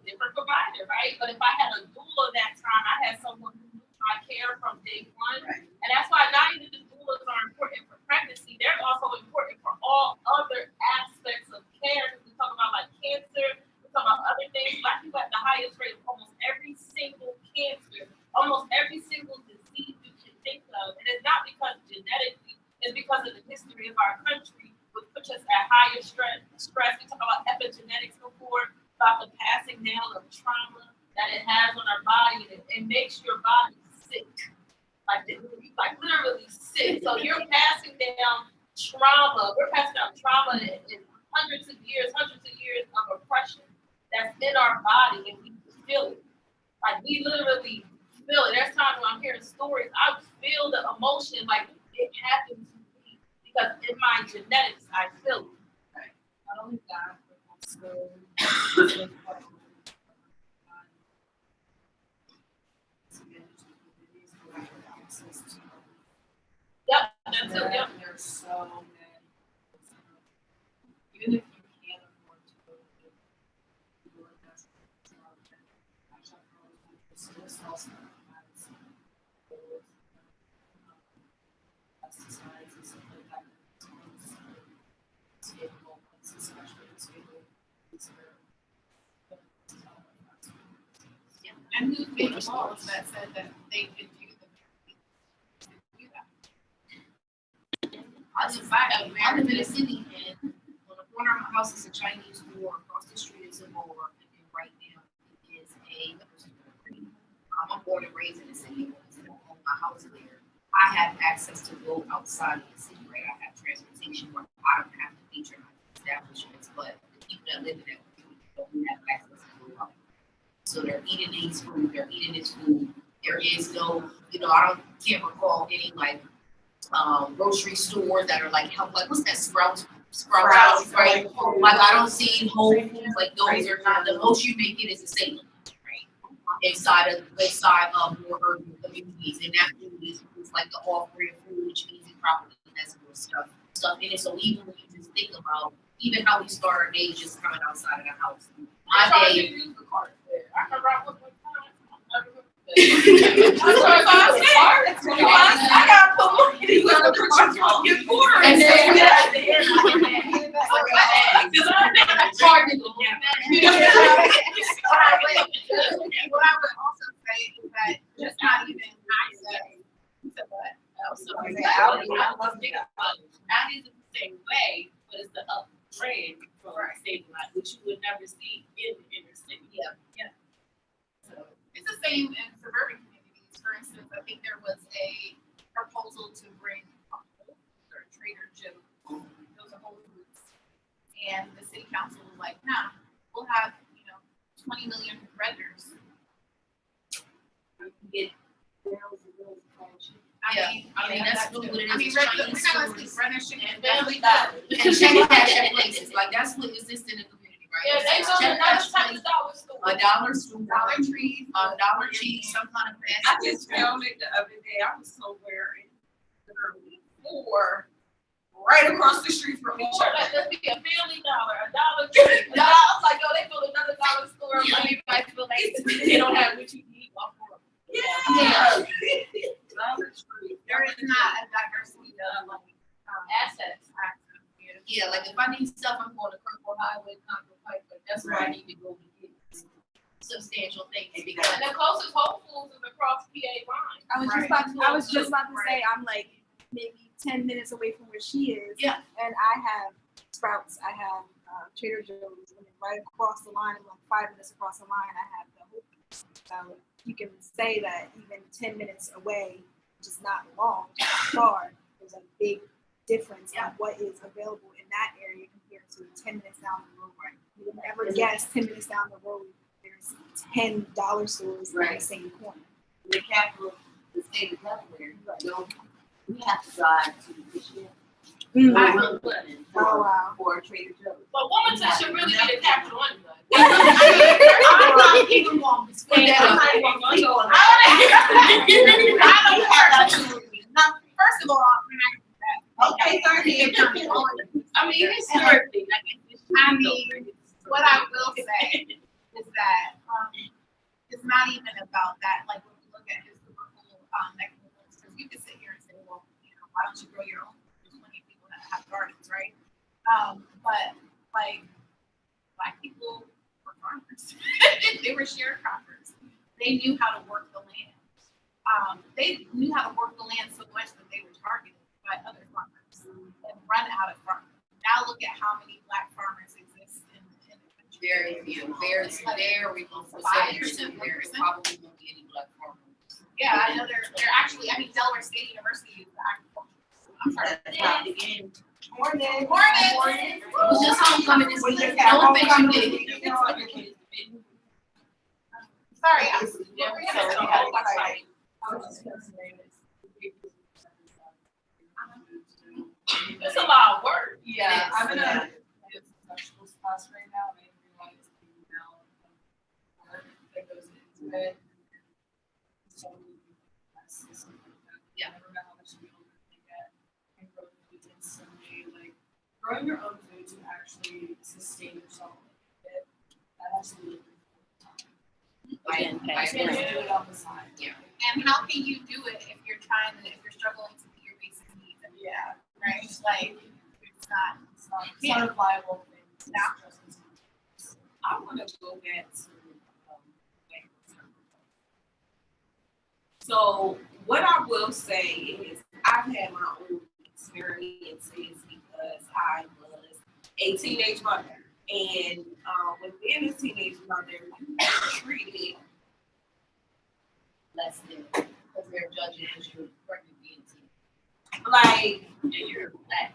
different provider, right? But if I had a doula that time, I had someone who knew my care from day one, Right. and that's why not even the doulas are important for pregnancy. They're also important for all other aspects of care. We talk about like cancer. We talk about other things. Black people have the highest rate of almost every single cancer, almost every single disease you can think of. And it's not because genetically, it's because of the history of our country would put us at higher stress. We talked about epigenetics before, about the passing down of trauma that it has on our body. It makes your body sick, like literally sick. So you're passing down trauma. We're passing down trauma in hundreds of years of oppression that's in our body, and we feel it. Like we literally feel it. There's times when I'm hearing stories, I feel the emotion, like it happened to me because in my genetics, I feel it. Right. Not only that, but also Yep, that's it. Yep. There's so many. Even if you can't afford to go to the investment, pesticides and stuff like that. Stable, especially stable. And who made the laws that said that they could do that? I live in a city, and on the corner of my house is a Chinese store. Across the street is a mall, and right now it is a. I'm born and raised in the city. I own my house there. I have access to go outside of the city, right? I have transportation where I don't have to patronize establishments, but the people that live in that community don't have access to go out. So they're eating these food. They're eating this food. There is no, can't recall any like grocery stores that are like what's that Sprouts, right? Like I don't see Whole Foods, like those are not the most you may get is a Salem, right? Inside of more urban communities, and that food is like the off-brand food, which means it probably has more stuff in it. So even when you just think about even how we start our day just coming outside of the house, my day. I can rock with my I gotta put more in your quarters. And then What I would also say is that just not even Audi is the same way, but it's the upgrade from State Line, which you would never see in the inner city. Yeah. So it's the same in suburban communities. For instance, I think there was a proposal to bring a Trader Joe's, those are Whole Foods, and the city council was like, nah, we'll have 20 million vendors. You can get barrels and barrels of fried chicken. I mean that's really what it is. I mean, It's we're Chinese not stores. British and Family family Dollar. And check cash at places, like that's what exists in the community, right? Yeah, they built Check another cash type place, of dollar store. a dollar store, Dollar Tree, Dollar Tree, some kind of I fast just food. found it the other day. I was somewhere in literally 4 right across the street from each Or other. like just be a Family Dollar, a Dollar Tree. I was like, yo, they built another dollar store. Like, you might feel like they don't have what you need. Yeah. Dollar Tree. there is not a diversity of Assets. Yeah, like if I need stuff, I'm going to Kirkwood Highway, Concord Pike, but that's where I need to go to get substantial things because And the closest Whole Foods is across PA line. I was just about to say, I'm like maybe 10 minutes away from where she is. Yeah. And I have Sprouts, I have Trader Joe's, and then right across the line, like 5 minutes across the line, I have the Whole Foods. So you can say that even 10 minutes away, which is not long, far, there's a big difference on what is available in that area compared to 10 minutes down the road. Right. You would never guess 10 minutes down the road, there's $10 stores in the same corner. The capital, the state of Delaware, we have to drive to Michigan. Oh, wow. Or Trader Joe's. But Wilmington should really be the capital anyway. I'm not even going to say that. First of all, Okay, sorry. I mean, historically, I mean, what I will say is that it's not even about that. Like when we look at historical mechanisms, because you can sit here and say, well, why don't you grow your own? There's plenty of people that have gardens, right? But like Black people were farmers. They were sharecroppers. They knew how to work the land. They knew how to work the land so much that they were targeted by other farmers and run out of farming. Now look at how many Black farmers exist in the country. Very few, very, very low percentage. There is probably won't be any Black farmers. Yeah, I know they're actually, I mean, Delaware State University is agricultural. I'm sorry. Morning. Morning. It was just homecoming this week. just No had offense, you homecoming. did. Sorry, I So, was. I was just gonna say this. It's a lot of work. Yeah. I'm in a vegetables class right now, and I realize the amount of work that goes into it. So many classes and like that. Yeah. I don't know how much we overthink it. And growing food in some way, like growing your own food to actually sustain yourself with it. That has to be I you can't do it on the side. Yeah. And how can you do it if you're struggling to meet your basic needs? Yeah. Right? Like, it's not. It's not a viable thing. It's Yeah. just as much. I want to go back to, so what I will say is I've had my own experiences because I was a teenage mother. And when being a teenage mother, you are treated Less than, because they're judging as you're pregnant being like, and you're Black.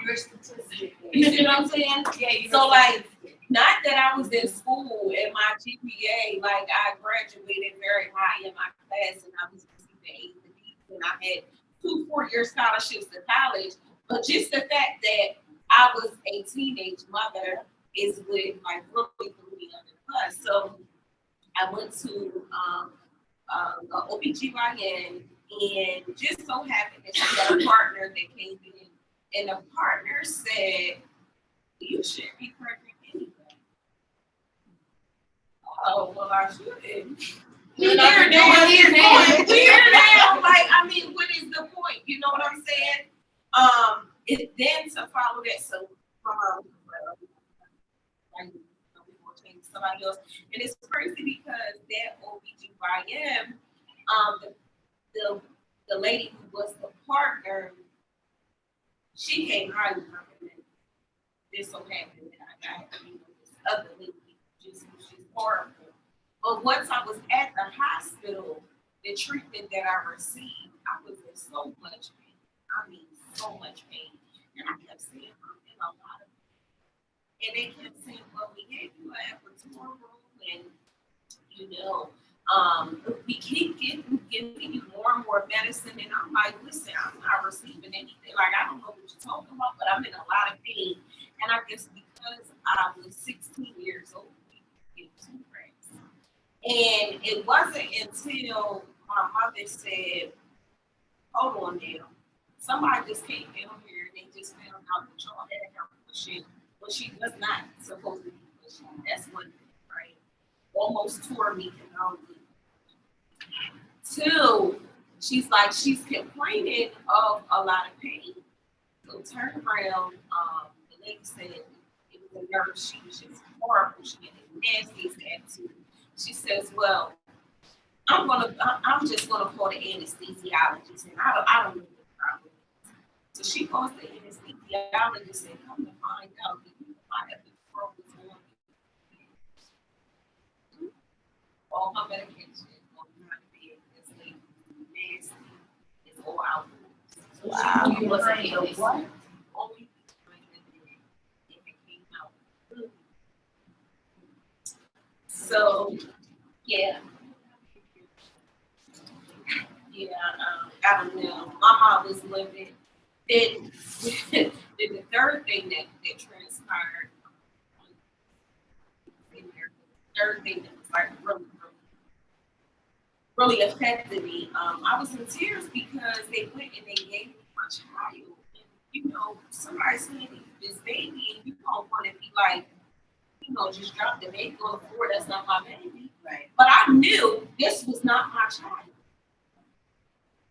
You're a statistic. you see what I'm saying? Yeah. So like, not that I was in school and my GPA, like I graduated very high in my class and I was receiving A's and B's and I had 2 4-year scholarships to college. But just the fact that I was a teenage mother is what like really threw me under the bus. So I went to an OBGYN and just so happened that she had a partner that came in and the partner said, you shouldn't be pregnant anyway. Oh, well, I shouldn't. We're here now. Like, I mean, what is the point? You know what I'm saying? It then to follow that, so somebody else, and it's crazy because that OBGYN, the lady who was the partner, she came highly recommended. This so happened that I got this other lady, she's horrible. But once I was at the hospital, the treatment that I received, I was in so much pain. I mean, so much pain. And I kept saying, I'm in a lot of pain. And they kept saying, well, we gave you an epidural and, you know, we keep giving you more and more medicine. And I'm like, listen, I'm not receiving anything. Like, I don't know what you're talking about, but I'm in a lot of pain. And I guess because I was 16 years old, we get 2 grams. And it wasn't until my mother said, hold on now. Somebody just came down here and they just found out that y'all had her pushing, but she was not supposed to be pushing. That's one thing, right? Almost tore me completely. 2, she's like, she's complaining of a lot of pain. So turn around, the lady said it was a nurse, she was just horrible, she had the nastiest attitude. She says, well, I'm just gonna call the anesthesiologist, and I don't know the problem. So she calls the anesthesiologist and come to find out that you might have been thrown all her medication is going to be this lady nasty. It's all out. Wow. She wasn't able to what? Only if it came out. So yeah. I don't know. My mom was living. Then the third thing that transpired, the third thing that was like really affected me. I was in tears because they went and they gave me my child. And, you know, somebody's handing you this baby and you don't want to be like, you know, just drop the baby on the floor. That's not my baby. Right. But I knew this was not my child.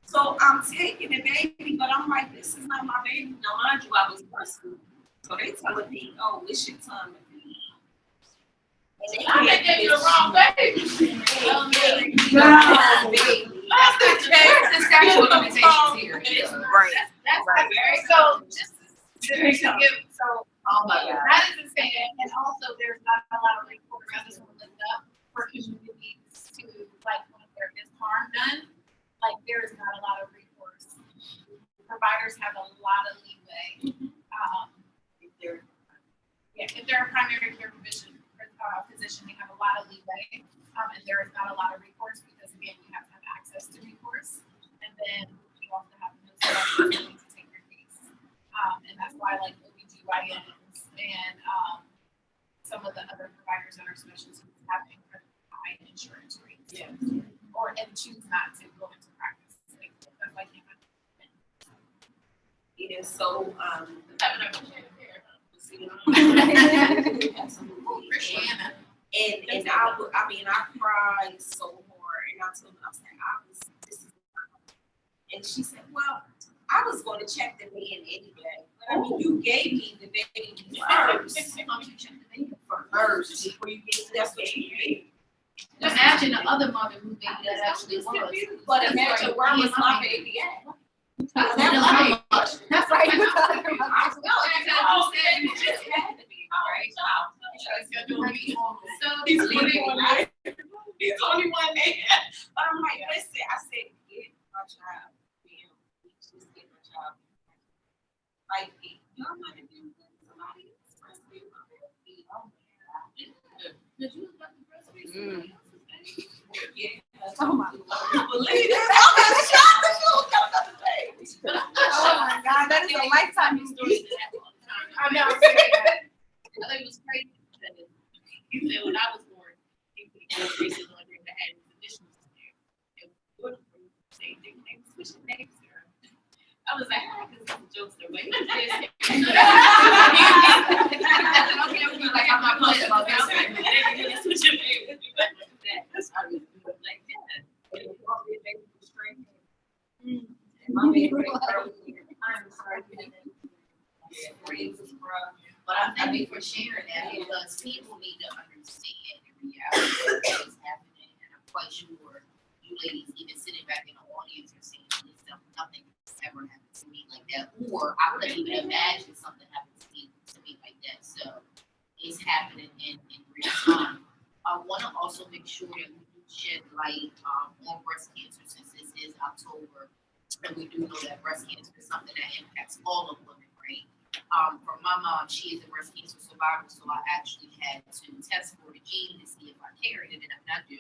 So I'm taking the baby, but I'm like, this is not my baby. Now, mind you, I was breastfeeding. So they telling me, oh, it's your time to feed. And they I think they get the wrong baby. There's factual limitations here. Right. That's very so. Just So, oh my God. That is insane. And also, there's not a lot of recourse. I just want to lift up for communities to, like, when there is harm done, like, there is not a lot of recourse. Providers have a lot of leeway. If they're a primary care physician, they have a lot of leeway. And there is not a lot of recourse because, again, you have to have access to recourse. And then you also have to know somebody to take your case. And that's why, like, OBGYNs and some of the other providers that are specialists have incredibly high insurance rates. Yeah. And choose not to go into practice. Like, that's why you can't. Yeah, so, Christiana. And I cried so hard, and I told her, I was like, this is not. And she said, well, I was going to check the man anyway. But I mean, you gave me the baby first before you get to that's what you gave. Imagine the other mother who baby that actually was. But imagine where was my baby at? That's right. So he's only one man. But I'm like, listen, I said, get my child. Just get my child. Like, y'all might have been somebody else breastfeed my baby. Oh my God. Yeah. Oh my God. Believe it. I'm shocked that you got the baby. Oh my God, that is a lifetime story. I know. I think it was crazy. You said when I was born, people were races on there that had conditions in there. And one of them saying they switching names there. I was like, I can some jokes there, but he was just okay, I'm like, I'm not playing about this. They really switching names. That's how we do it like that. And My baby, I'm sorry. But I thank you for sharing that because people need to understand the reality of what is happening. And I'm quite sure you ladies, even sitting back in the audience, are saying nothing has ever happened to me like that. Or I couldn't even imagine something happened to me like that. So it's happening in real time. I want to also make sure that we do shed light on breast cancer since this is October. And we do know that breast cancer is something that impacts all of women, right? For my mom, she is a breast cancer survivor, so I actually had to test for the gene to see if I carried it, and I do,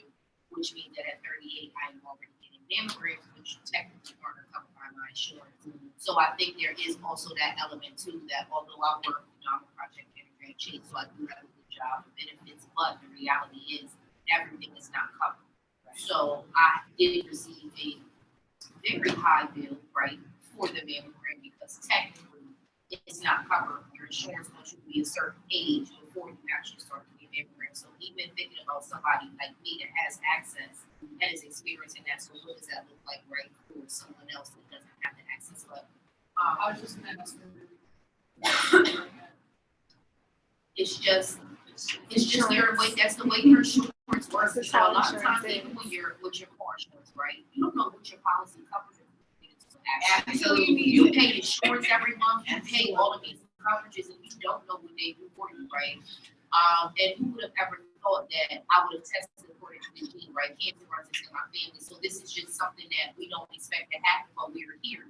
which means that at 38, I am already getting mammograms, which technically aren't covered by my insurance. So I think there is also that element too, that although I work on a project mammogram chain, so I do have a good job of benefits, but the reality is everything is not covered. So I did receive a very high bill, right, for the mammogram because technically it's not covered. Your insurance wants you to be a certain age before you actually start to get mammogram. So even thinking about somebody like me that has access and is experiencing that, so what does that look like, right, for someone else that doesn't have the access? But I was just gonna ask it's just your way. That's the way your insurance works. This is So how a lot of insurance times, even is. with your car insurance, right, you don't know what your policy covers. So Absolutely. you pay insurance every month, you pay all of these coverages, and you don't know what they do for you, right? And who would have ever thought that I would have tested according to the gene, right? Cancer runs into my family, so this is just something that we don't expect to happen, but we're here.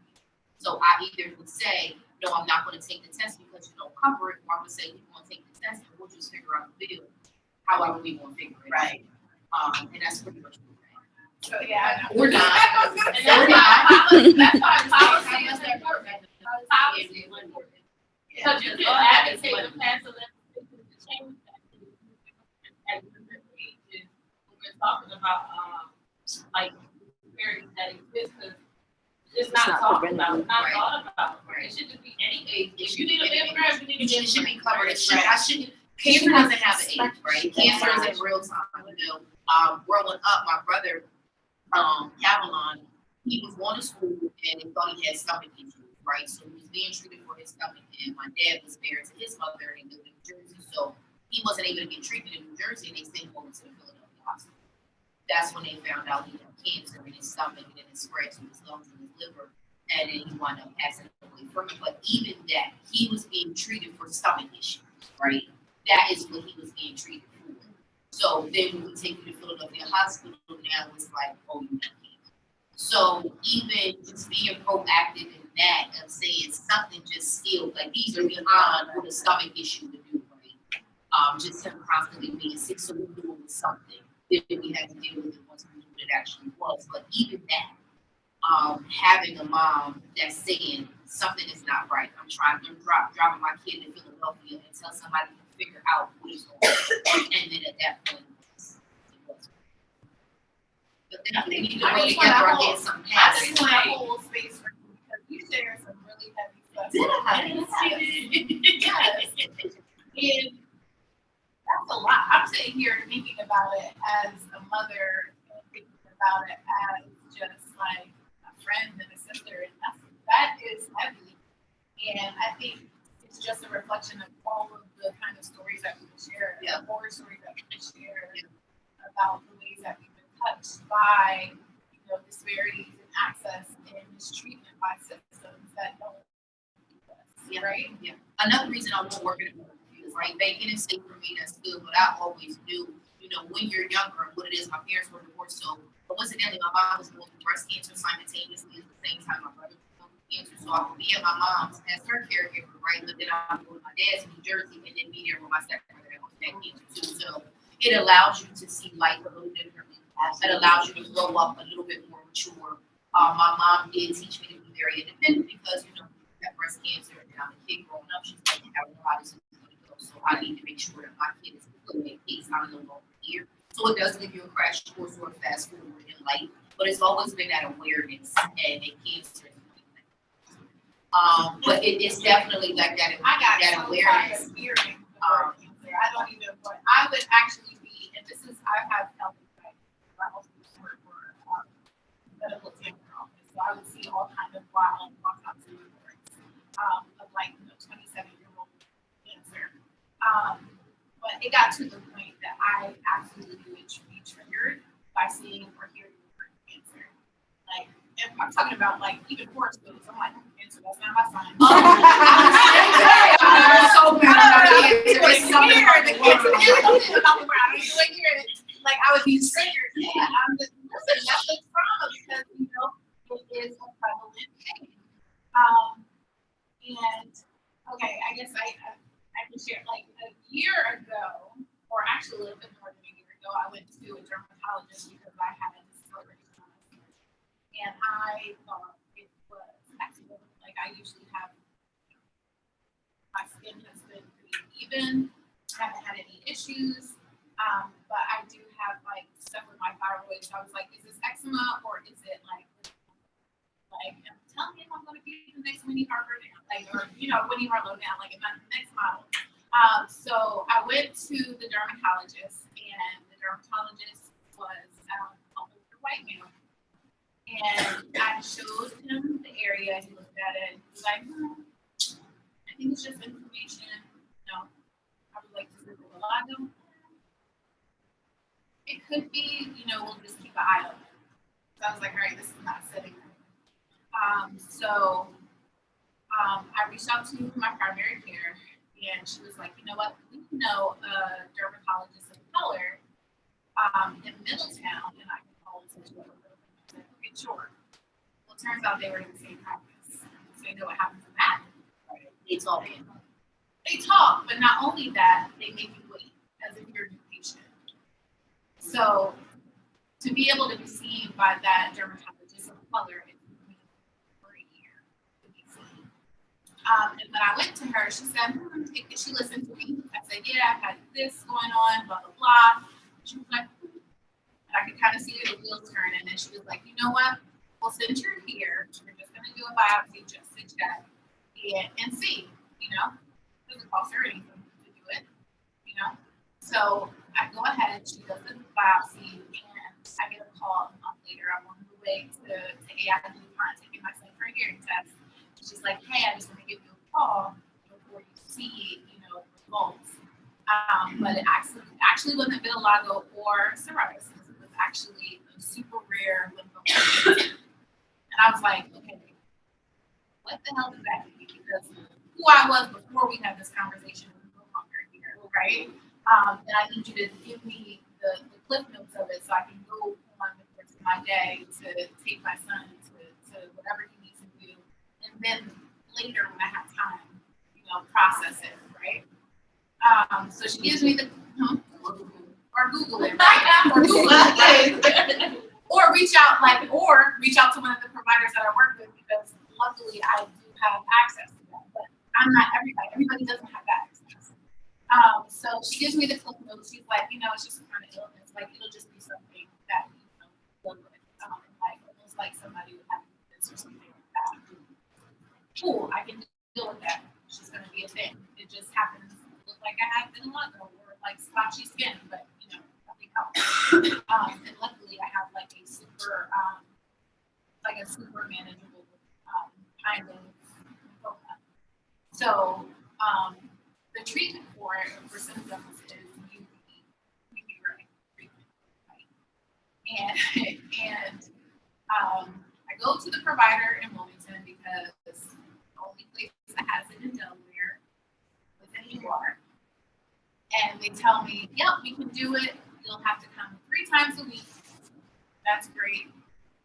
So I either would say, no, I'm not going to take the test because you don't cover it, or I would say, we're going to take the test and we'll just figure out the bill, however we want to figure it out. Right. And that's pretty much what we're saying. So, yeah. We're not. We're not. That's why policy is important. Policy is important. Because you can advocate the plan so that we can change that. At different ages, when we're talking about, like, disparities that exist, because it's not talked about, not thought about. It should just be any age. If you need a mammogram, you need a mammogram. It should be covered. It should. I shouldn't. Cancer doesn't have an age, right? Cancer is in real time. You know, growing up, my brother, Cavalon, he was going to school and they thought he had stomach issues, right? So he was being treated for his stomach, and my dad was married to his mother, and they lived in New Jersey, so he wasn't able to get treatment in New Jersey, and they sent him over to the Philadelphia hospital. That's when they found out he had cancer in his stomach, and then it spread to his lungs and his liver, and then he wound up passing away from it. But even that, he he was being treated for stomach issues, right? That is what he was being treated for. So then when we take you to Philadelphia Hospital, now it's like, oh, you have cancer. So even just being proactive in that of saying something just still, like these are beyond what a stomach issue would do, right? Just him constantly being sick, so we're doing something. Then we had to deal with it once we knew what it actually was. But even that, having a mom that's saying something is not right. I'm trying to driving my kid to Philadelphia until somebody can figure out what is going on. And then at that point, it was. But then we need to work together and get something I happen. just want to hold space for you because you share some really heavy stuff. Yes. And that's a lot. I'm sitting here thinking about it as a mother and thinking about it as just like a friend and a sister. And that is heavy. And I think it's just a reflection of all of the kind of stories that we can share, the horror stories that we can share about the ways that we've been touched by, disparities in access and mistreatment by systems that don't do us, right? Yeah. Another reason I won't work in a is right. Banking is safe for me, that's good, but I always knew, when you're younger, what it is. My parents were divorced, so coincidentally, my mom was going through breast cancer simultaneously at the same time my brother was going through cancer. So I would be at my mom's as her caregiver, right? But then I would go to my dad's in New Jersey and then be there with my stepbrother that was that cancer too. So it allows you to see life a little differently. It allows you to grow up a little bit more mature. My mom did teach me to be very independent because, that breast cancer and I'm a kid growing up, she's like, I don't know how this is going to go. So I need to make sure that my kid is good in case I'm no longer here. So it does give you a crash course or a fast forward in life, but it's always been that awareness and cancer. But it's definitely like that. I got that so awareness. tired of hearing the word cancer. I don't even want. I would actually be, and this is I have health advice. I also work for medical examiner office, so I would see all kinds of wild autopsy reports of 27-year-old cancer. But it got to the point that I absolutely would be triggered by seeing or hearing the word cancer. Like, and I'm talking about even horoscopes. I'm like, cancer, that's not my sign. I'm so bad about cancer. It's something about the cancer. Like, I would be triggered. Yeah, listen, that's the trauma because, it is a prevalent thing. And, okay, I guess I can share, a year ago, or actually a little bit more than a year ago, I went to a dermatologist because I had a discoloration on my skin. And I thought it was accidental. I usually have, my skin has been pretty even. I haven't had any issues. But I do have stuff with my thyroid. So I was like, is this eczema or is it tell me if I'm going to be the next Winnie Harlow now, Winnie Harlow now, in my next model. So I went to the dermatologist, and the dermatologist was an older white male. And I showed him the area. He looked at it. He was like, I think it's just inflammation. No. I was like, is it vitiligo? It could be, we'll just keep an eye on it. So I was like, all right, this is not setting right. I reached out to my primary care, and she was like, you know what, we know a dermatologist of color in Middletown, and I can call this into a little bit. Okay, sure. Well, it turns out they were in the same practice. So you know what happens in that? They talk. They talk, but not only that, they make you wait as if you're a new patient. So to be able to be seen by that dermatologist of color, it took me for a year to be seen. And when I went to her, she said, she listened to me. I said, yeah, I had this going on, blah, blah, blah. She was like, and I could kind of see the wheels turn. And then she was like, you know what? Well, since you're here, we're just going to do a biopsy just to check and see, it doesn't cost her anything to do it, So I go ahead, she does the biopsy, and I get a call a month later. I'm on the way to AID taking my son for a hearing test. She's like, hey, I just want to give you a call before you see, results. But it actually wasn't vitiligo or psoriasis. It was actually a super rare lymphoma. And I was like, okay, what the hell does that mean? Because who I was before we had this conversation is no longer here, right? And I need you to give me the cliff notes of it so I can go on with the rest of my day to take my son to whatever he needs to do. And then later when I have time, process it, right? So she gives me the, or Google it, right? Or Google it. Or reach out to one of the providers that I work with, because luckily I do have access to that. But I'm not everybody. Everybody doesn't have that access. So she gives me the clip notes. She's like, it's just a kind of illness. Like, it'll just be something that deal with. Like almost like somebody would have this or something like that. Cool, I can deal with that. It's just gonna be a thing. It just happens to look like I have vitiligo or like splotchy skin, but nothing else. And luckily I have like a super manageable kind of lymphoma. So the treatment for it, for symptoms, is UV ray treatment, right? And I go to the provider in Wilmington because the only place that has it in Delaware within ER. And they tell me, yep, we can do it. You'll have to come 3 times a week. That's great.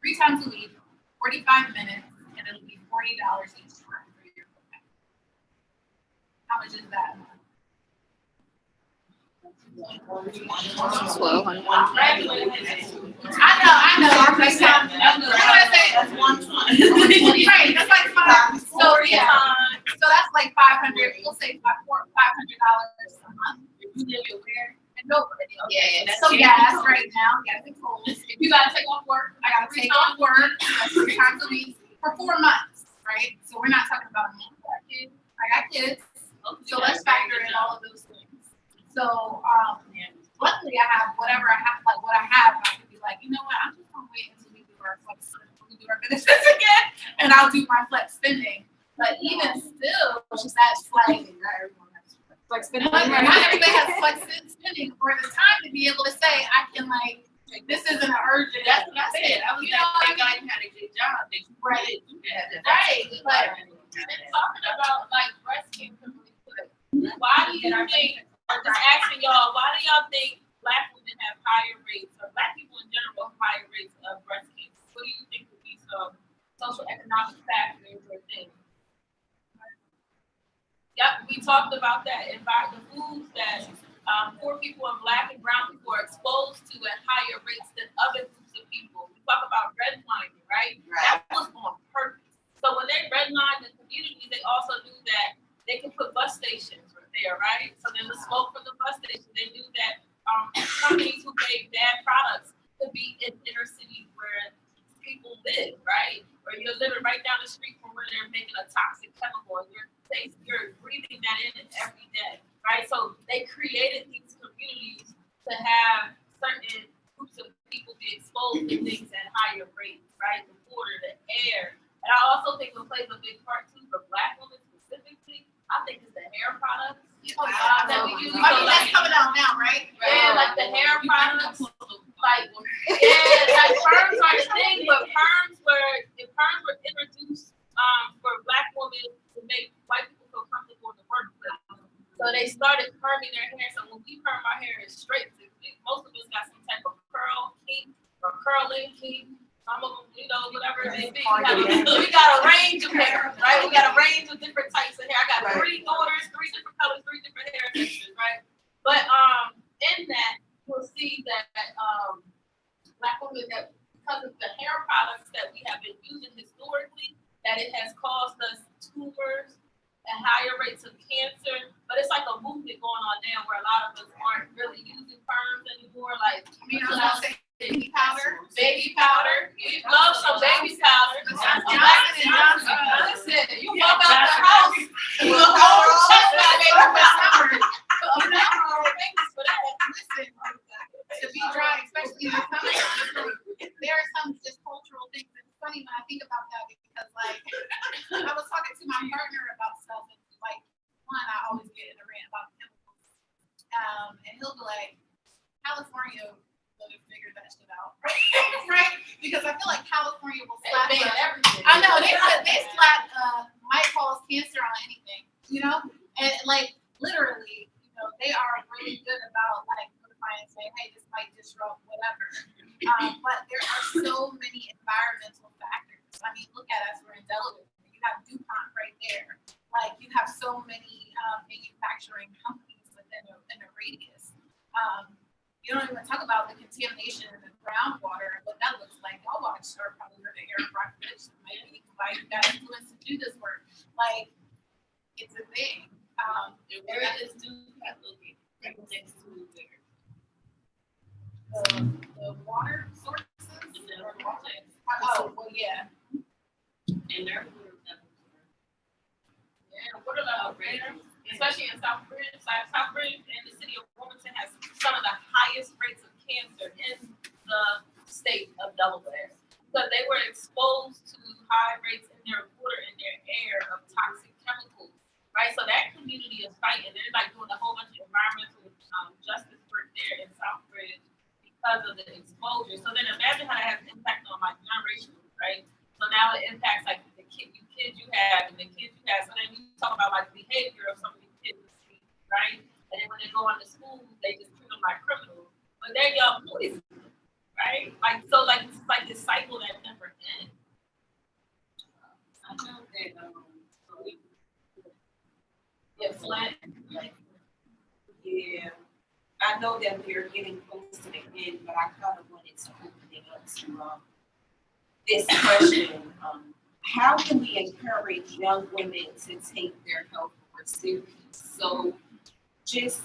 3 times a week, 45 minutes, and it'll be $40 each time for your copay. How much is that? I know. That's right. That's like $5. So yeah. So that's like $500. We'll say $500 a month. You live where? In Dover. Yeah. So gas right now. Gas and tolls. If you gotta take off work, I gotta take off work. That's 3 times a week for 4 months, right? So we're not talking about a month. I got kids. So let's factor in all of those things. So luckily I have whatever I have, like what I have, I could be like, you know what, I'm just gonna wait until we do our flex, benefits again, and I'll do my flex spending. But even still, that's like Flex spending. not everybody has flex spending or the time to be able to say, I can like, this isn't an urgent. That's what I said. I was that guy who had a good job. Right. Right. But talking about like breast cancer, why do you think? I'm just asking y'all, why do y'all think Black women have higher rates, or Black people in general have higher rates of breast cancer? What do you think would be some social economic factors or things? Yep, we talked about that. The foods that poor people and Black and brown people are exposed to at higher rates than other groups of people. We talk about redlining, right? That was on purpose. So when they redline the community, they also knew that they could put bus stations there, right? So then the smoke from the bus station, they knew that companies who gave bad products could be in inner cities where people live, right? Or you're living right down the street from where they're making a toxic chemical, and you're breathing that in every day, right? So they created these communities to have certain groups of people be exposed to things at higher rates, right? The water, the air. And I also think what plays a big part too for Black women specifically, I think it's the hair products that we use. that's coming out now, right? Yeah, like the hair products. Like perms are the thing, but perms were introduced for Black women to make white people feel comfortable in the workplace. So they started perming their hair. So when we perm our hair, it's straight. Most of us got some type of curl kink or curling kink. Some of them, whatever it may be. We got a range of hair, right? We got a range of different types of hair. I got 3 daughters, 3 different colors, 3 different hair textures, right? But in that, you'll see that Black women, that because of the hair products that we have been using historically, that it has caused us tumors and higher rates of cancer. But it's like a movement going on now where a lot of us aren't really using perms anymore. Like, baby powder. You love some baby powder. Listen, you walk out the house, you look over to be dry, especially in the summer, there are some just cultural things. It's funny when I think about that because, like, I was talking to my partner about stuff, and like, one, I always get in a rant about chemicals, and he'll be like, California would have figured that shit out, right? Because I feel like California will slap everything. I know they slap might cause cancer on anything. you know, and like literally, you know, they are really good about like notifying and saying, hey, this might disrupt whatever. But there are so many environmental factors. I mean, look at us, we're in Delaware. You have DuPont right there. Like you have so many manufacturing companies within a radius. You don't even talk about the contamination in the groundwater and what that looks like. Y'all watch or probably heard of Eric Rockridge, maybe why you got influence to do this work. Like it's a thing. Where is DuPont located? Right next to where? The water sources or water. Oh, well, yeah. And their water levels are. Yeah, what about there? Especially in Southbridge, Southbridge and the city of Wilmington has some of the highest rates of cancer in the state of Delaware. Because they were exposed to high rates in their water and their air of toxic chemicals, right? So that community is fighting. They're like doing a whole bunch of environmental justice work there in Southbridge because of the exposure. So then imagine how that has an impact on my generation, right? So now it impacts like the kids you have and the kids you have. So then you talk about like the behavior of some of these kids in the street, right? And then when they go into school, they just treat them like criminals. But they're young boys, right? Like so like it's like this cycle that never ends. I know that Flint. Yeah, I know that we're getting close to the end, but I kind of wanted to open it up to this question. How can we encourage young women to take their health more serious? So just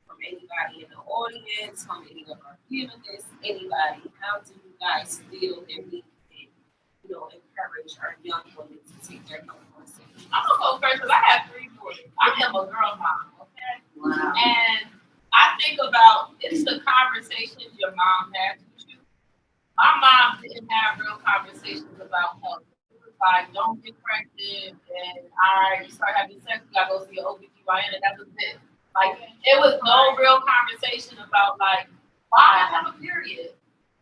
from anybody in the audience, from any of our viewers, anybody, how do you guys feel that we can, you know, encourage our young women to take their health more serious? I'm gonna go first because I have 3 boys. I am a girl mom, okay? Wow. And I think about it's the conversations your mom has with you. My mom didn't have real conversations about health. It was like, don't get pregnant, and you start having sex, you gotta go see your OBGYN, and that was it. Like, it was no real conversation about, like, why I have a period.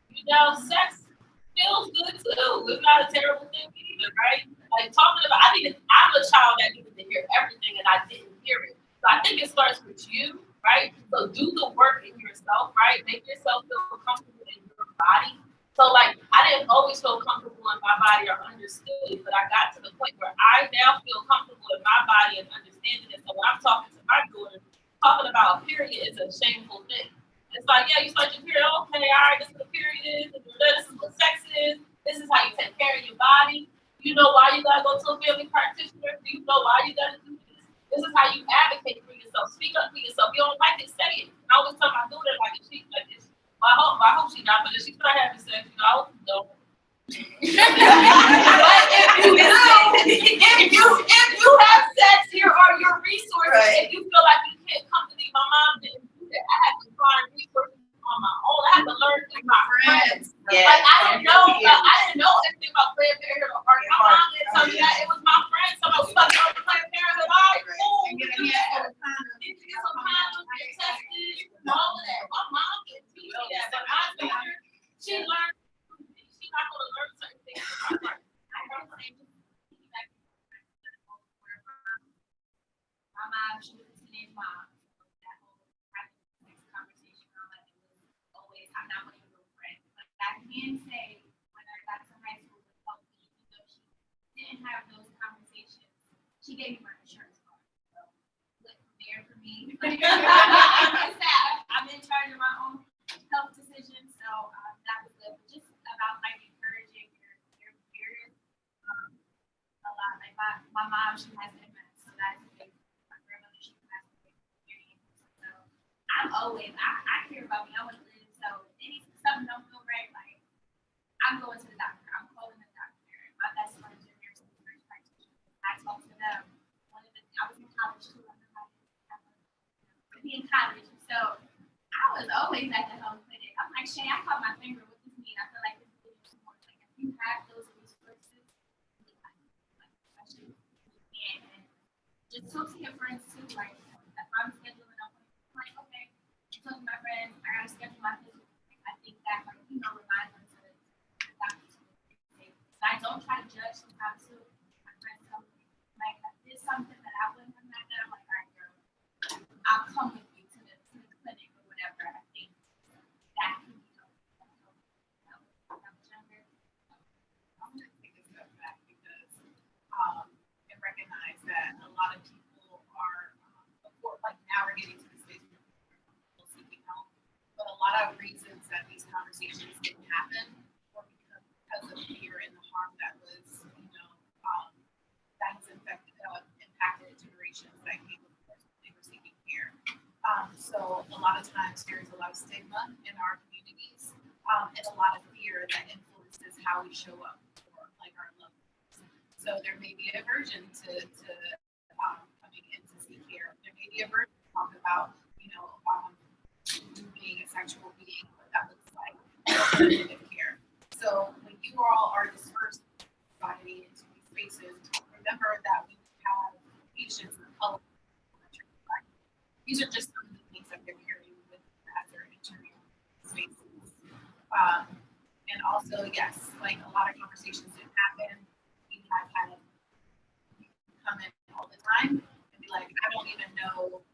You know, sex feels good too. It's not a terrible thing either, right? Like, talking about, I'm a child that needed to hear everything, and I didn't hear it. So I think it starts with you, right? So do the work in yourself, right? Make yourself feel comfortable in your body. So like, I didn't always feel comfortable in my body or understood it, but I got to the point where I now feel comfortable in my body and understanding it. So when I'm talking to my daughter, talking about a period is a shameful thing. It's like, yeah, you start your period, okay, all right, this is what a period is, this is what sex is, this is how you take care of your body. You know why you gotta go to a family practitioner? Do you know why you gotta do this? This is how you advocate for yourself. Speak up for yourself. You don't like it, say it. I always tell my daughter, like, if she, like this. I hope she not, but if she start having sex, you know, I hope you don't. But if you have sex, here are your resources. Right. If you feel like you can't come to me, my mom didn't do that. I had to find resources on my own. I had to learn through my friends. Yeah. Like I didn't know anything about Planned Parenthood or my mom didn't tell me that. It was my friends. Somebody was like, "Oh, Planned Parenthood, all right, cool." And get a handful of condoms. You get some condoms, get tested, all of that. My mom didn't teach me that, but my daughter, she learned. She's not going to learn certain things from my I heard her name. My mom, she was a teenage mom. That whole conversation on that was always, I'm not one of your friends. But I can say, when I got to high school with Healthy, even though she didn't have those conversations, she gave me my insurance card. So, look there for me. I'm in charge of my own health decisions, so that was good. But just about like encouraging your peers. A lot. Like my mom, she has MS, so that's a big. My grandmother, she has a big experience. So I'm always, I care about me. I want to live. So something don't feel right, like I'm going to the doctor. I'm calling the doctor. My best friend is a nurse practitioner. I talk to them. I was in college too. Be in college, so I was always at the health clinic. I'm like, Shay, I caught my finger. What does this mean? I feel like this is really support. Like if you have those resources, and just talk to your friends too. Like if I'm scheduling up, I'm like, okay, talk to my friends. I gotta schedule my physical. I think that, like, you know, remind them to the doctors. I don't try to judge sometimes too. My friends tell me, like, if there's something that I would So a lot of times there's a lot of stigma in our communities, and a lot of fear that influences how we show up for like our loved ones. So there may be aversion to coming in to seek care. There may be aversion to talk about, being a sexual being, what that looks like, in care. So when you all are dispersed in society into these spaces, remember that we have patients of color. These are just some of the things that they're carrying with them as they're entering spaces. And also, yes, like a lot of conversations didn't happen. We have had people come in all the time and be like, I don't even know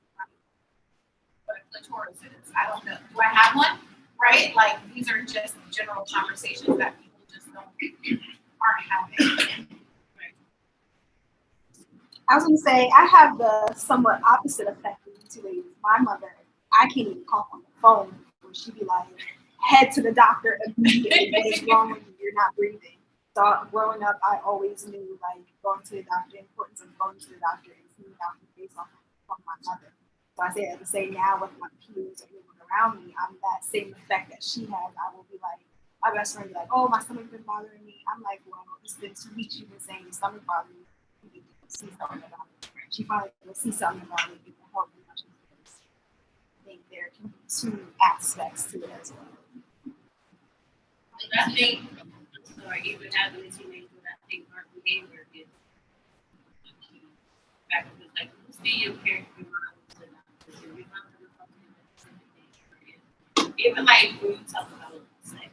what a clitoris is. I don't know. Do I have one? Right? Like these are just general conversations that people just aren't having. I was gonna say I have the somewhat opposite effect of you two ladies. My mother, I can't even call on the phone where she'd be like, head to the doctor immediately. What is wrong with you? You're not breathing. So growing up, I always knew like going to the doctor, the importance of going to the doctor and seeing the doctor based off of my mother. So I say at the same now with my peers or anyone around me, I'm that same effect that she has. I will be like, my best friend be like, oh, my stomach's been bothering me. I'm like, well, it's been 2 weeks you've been saying your stomach bothering you. You need to see something about it. She finally will see something about it. It can help me much. I think there can be 2 aspects to it as well. I think, even having a teenager, I think our behavior is a key factor. Like, you see your parents, your mom, even like when you talk about sex,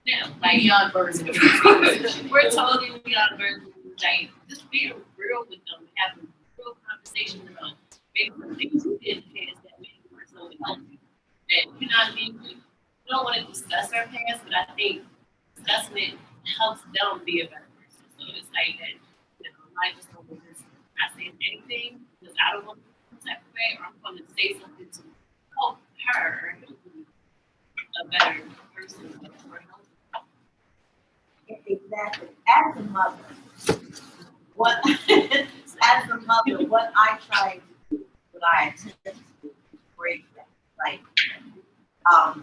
now, like Beyond birds and bees. we're totally beyond birds and bees. Like, just being real with them, having real conversations about maybe some things we did in the past that maybe weren't so healthy. That, you know what I mean? We don't want to discuss our past, but I think discussing it helps them be a better person. So it's like that, I just don't want to not say anything because I don't want to be some type of way, or I'm going to say something to help her be a better person. Exactly. As a mother, what I try to do, what I attempt to do, is break that. Like,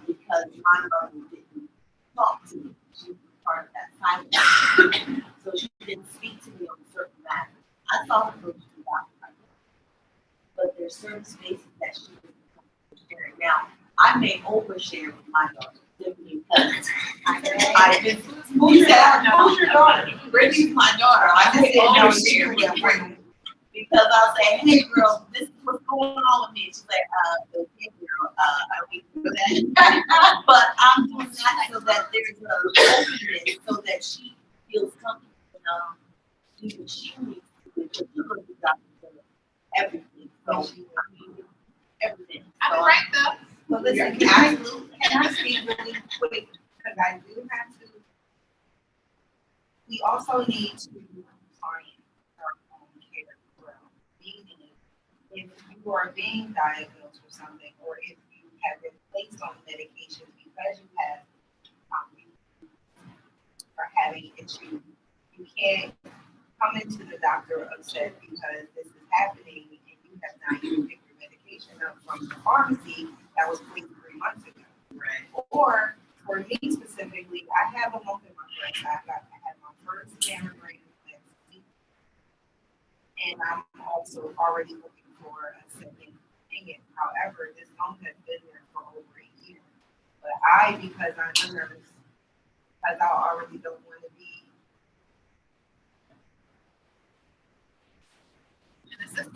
because my mother didn't talk to me. She was part of that silence. So she didn't speak to me on certain matters. I saw her go to the doctor, but there's certain spaces that she didn't share. Now, I may overshare with my daughter simply because I just who's your daughter? Brittany's my daughter. I just say overshare with Brittany because I'll say, hey girl, this is what's going on with me. She's like, okay girl, I wait for that. But I'm doing that so that there's an openness so that she feels comfortable enough to do what she needs to do. Because you're going to be doctor for everything. So everything. I'm right though. So listen, can I speak really quick, because I do have to, we also need to find our own care as well. Meaning, if you are being diagnosed with something, or if you have been placed on medication because you have are having issues, you can't come into the doctor upset because this is happening and you have not even picked your medication up from the pharmacy that was placed 3 months ago. Right. Or for me specifically, I have a lump in my breast. I had my first mammogram last week, and I'm also already looking for a second opinion. However, this lump has been there for over a year. But because I'm a nurse, because I already don't want to be in a system,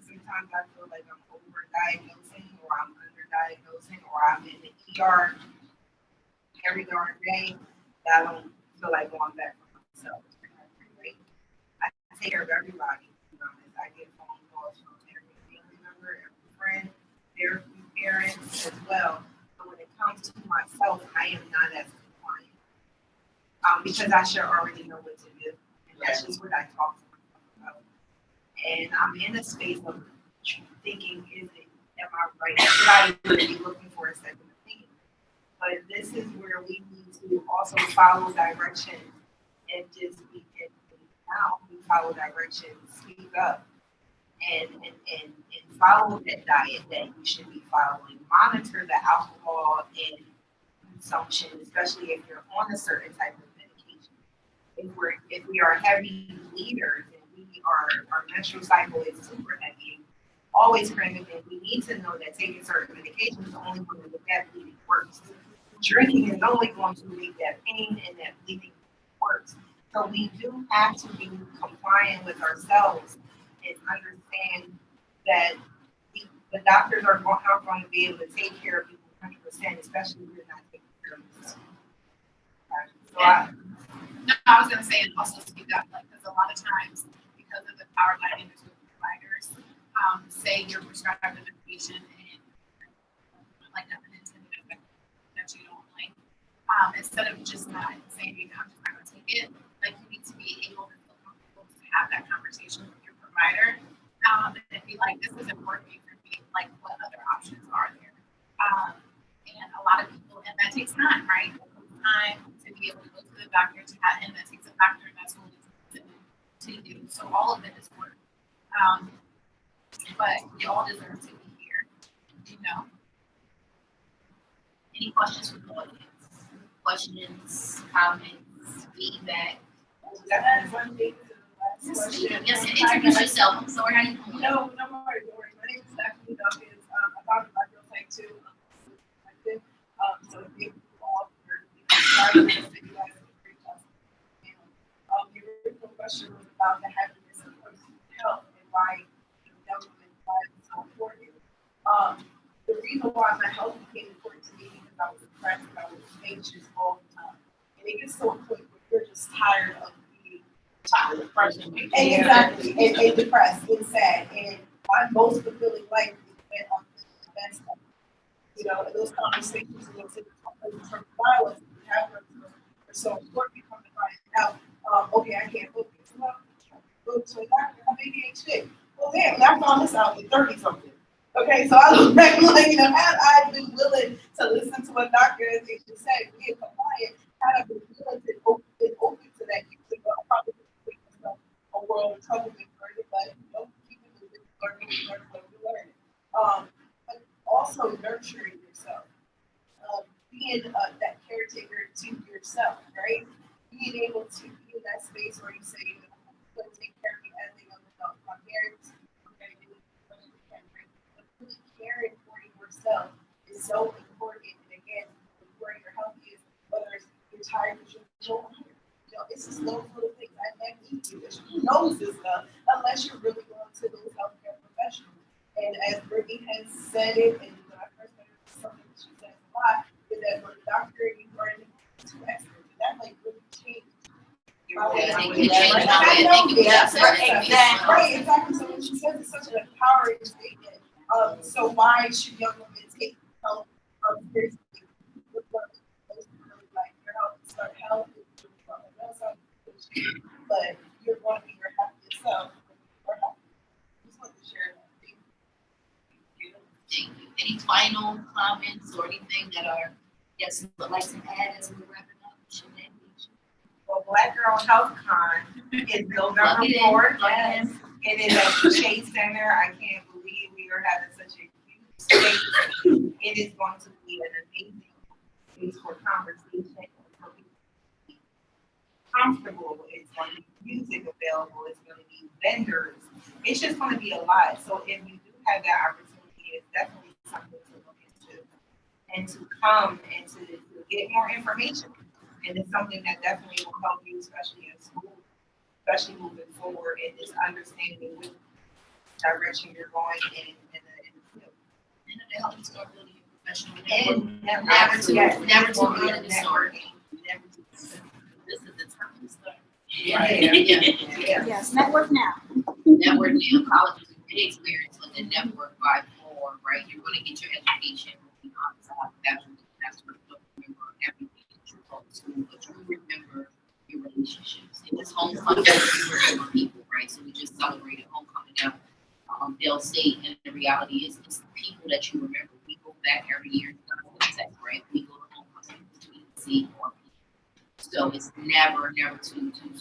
sometimes I feel like I'm overdiagnosing or I'm underdiagnosing or I'm in the ER every darn day. I don't feel like going back for myself. I take care of everybody. I get phone calls from every family member, every friend, their parents as well. But when it comes to myself, I am not as compliant because I should already know what to do. And that's just what I talk to myself about. And I'm in a space of thinking, am I right? Should I really be looking for a second opinion? But this is where we need to also follow direction and just be now. We follow direction, speak up, and follow that diet that you should be following. Monitor the alcohol and consumption, especially if you're on a certain type of medication. If we are heavy bleeders and our menstrual cycle is super heavy, always pregnant, we need to know that taking certain medications is only going to make that bleeding worse. Drinking is only going to make that pain and that bleeding worse. So we do have to be compliant with ourselves and understand that the doctors are not going to be able to take care of you 100%, especially if you're not taking care of yourself. No, I was gonna say, and also speak up, like, because a lot of times, because of the power dynamics with providers, say you're prescribed a medication and like an unintended effect that you don't like, instead of just not saying, I'm just not gonna take it, like you need to be able to feel comfortable to have that conversation with your provider, and be like, this isn't working for me, like what other options are there? And a lot of people, and that takes time, right? It takes time to be able to go to the doctor to have, and that takes a doctor that's willing to do. So all of it is work. But we all deserve to be here, you know. Any questions from the audience? Questions, comments, feedback? That's one thing to the last question. Yes, introduce yourself. I'm sorry, how you doing? No worries. My name is Stephanie Dawkins. I founded Black Girl Tank 2. So thank you all for starting this. You guys have a great job. The original question was about the happiness of personal health and why government is so important. The reason why my health became important to me because I was depressed and I was anxious all the time. And it gets to a point where you're just tired of being tired. Exactly. And depressed and sad. And my most fulfilling life is when I'm the best of. You know, and those conversations and those from violence we have are so important. We come to find out, okay, I can't focus. Well, go to a doctor, I'm ADHD. Well, damn, I found this out at 30 something. Okay, so I look back like, you know, had I been willing to listen to what doctor as they should say, be compliant, had I been willing to been open to that, you could probably make myself a world of trouble with learning, but you know, keep it moving, learning. But also nurturing yourself, being that caretaker to yourself, right? Being able to be in that space where you say, you know, I'm going to take care of me as a young adult. My parents are going to do what they can, right? But really caring for yourself is so important. And again, where your health is, whether it's you're tired because you're hungry. You know, it's just those little things. I never eat you. Who knows this stuff unless you're really going to those healthcare professionals. And as Brittany has said it, and when I first met her, something that she says a lot, is that for the doctor, you are in two experts. And that like really changed. Exactly. So when she says it's such an empowering statement, so why should young women take health seriously? Like your health, start health, but you're going to be your happiest self. Just want to share that. Thank you. Any final comments or anything that our guests would like to add as we're wrapping up? Well, Black Girl Health Con is November 4th. Yes. It is at the Chase Center. I can't believe we are having such a huge space. It is going to be an amazing space for conversation. For people to be comfortable. It's going to be music available. It's going to be vendors. It's just going to be a lot. So if you do have that opportunity, it's definitely something to look into and to come and to get more information. And it's something that definitely will help you, especially in school, especially moving forward and just understanding which direction you're going in the field. And to help you start building your professional And never too early to start. This is the time to start. Yes, network now. Network now. College is a great experience with the network by 4, right? You're going to get your education. That's what you remember everything that you go to, but you remember your relationships. And this homecoming, you remember people, right? So we just celebrated homecoming out Dale State, and the reality is it's the people that you remember. We go back every year to right? We go to homecoming between see more people. So it's never too soon to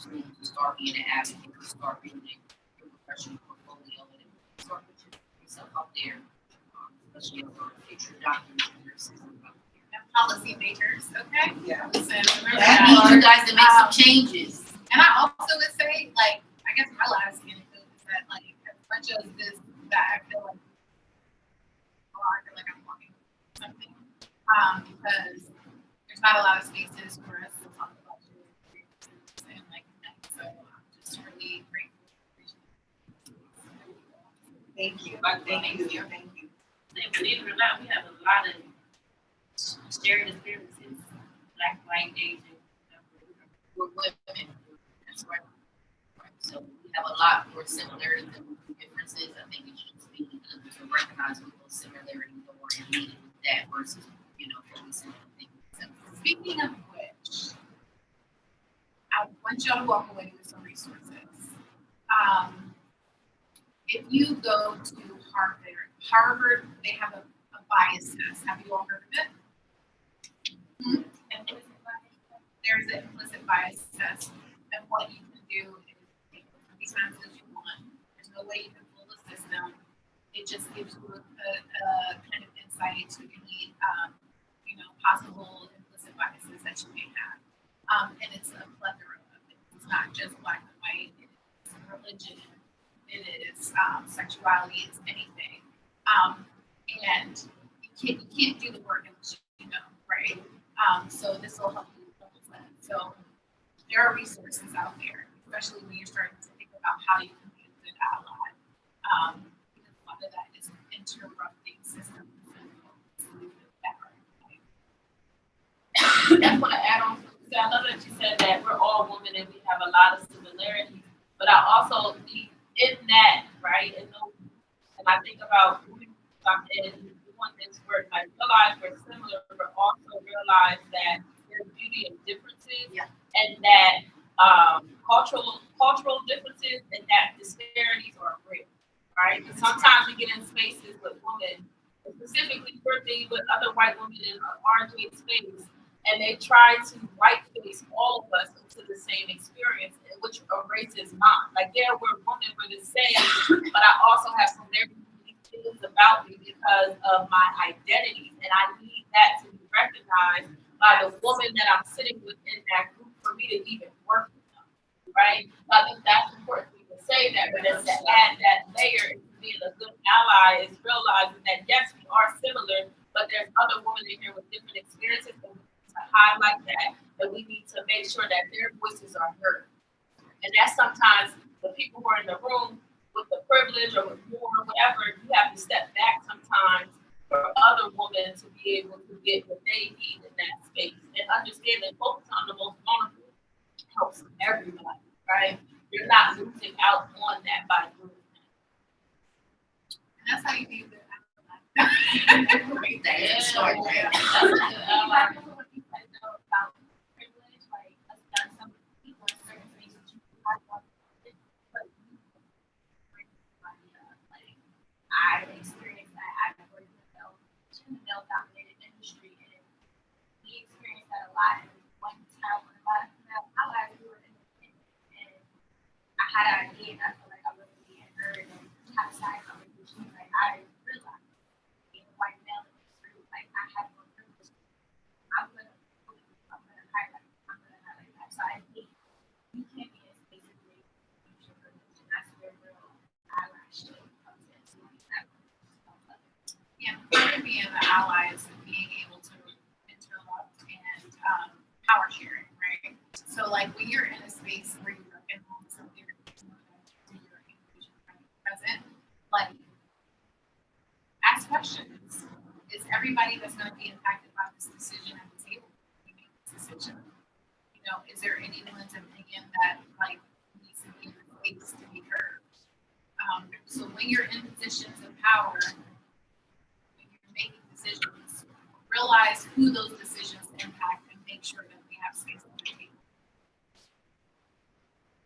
start being an advocate, to start building your professional portfolio and stuff up there, especially for future documents and nurses. And policy makers, okay? Yeah. So remember I that. need you guys to make some changes. And I also would say, like, I guess my last anecdote is that, like, as much as this, that I feel like, well, I feel like I'm walking something, because there's not a lot of spaces for us to talk about your experiences and like that. So I'm just really grateful. Thank you. Thank you. Thank you. And believe it or not, we have a lot of shared experiences, Black, white, Asian. We're women. That's right. So we have a lot more similarities than differences. I think it should just be good to recognize what those similarities are and meet that versus, focusing on things. So, Speaking of which, I want y'all to walk away with some resources. If you go to Harvard, they have a bias test. Have you all heard of it? There's an implicit bias test, and what you can do is take as many times as you want. There's no way you can fool the system. It just gives you a kind of insight to any possible implicit biases that you may have. And it's a plethora of it. It's not just black and white. It's religion. It is sexuality. It's anything. And you can't do the work unless you know, right? So this will help you with that. So there are resources out there, especially when you're starting to think about how you can be a good ally. Because a lot of that is interrupting systems. That's what I add on. So I love that you said that we're all women and we have a lot of similarities, but I also see in that, right? And I think about doing this work, I realize we're similar, but also realize that there's beauty in differences, and that cultural differences and that disparities are real, right? Because sometimes we get in spaces with women, specifically working with other white women in an RJ space, and they try to white face all of us into the same experience, which erases mine. Like, yeah, we're women, we're the same, but I also have some very unique things about me because of my identity, and I need that to be recognized by the woman that I'm sitting with in that group for me to even work with them, right? So I think that's important for me to say that, but then to add that layer into being a good ally is realizing that yes, we are similar, but there's other women in here with different experiences, and we need to highlight that, and we need to make sure that their voices are heard. And that's sometimes the people who are in the room with the privilege or with more or whatever, you have to step back sometimes for other women to be able to get what they need in that space and understand that focus on the most vulnerable helps everybody, right? You're not losing out on that by doing that. And that's how you do that. I experienced that. I've worked in the male-dominated industry, and we experienced that a lot. And one time, when a lot of male allies were independent, and I had an idea, and I felt like I wasn't being heard, and had a side conversation. Like, I realized being a white male in this group, like, I have more privilege. I'm gonna highlight that. So I think you can't be in spaces where you use your privilege, and that's where real allyship comes in. Yeah, part of being the ally is being able to interrupt and power sharing, right? So, like, when you're in a space where you recognize something that's not to your inclusion present, like, ask questions. Is everybody that's going to be impacted by this decision at the table making this decision? You know, is there anyone's opinion that, like, needs to be in the space to be heard? So when you're in positions of power, making decisions, realize who those decisions impact, and make sure that we have space on the table.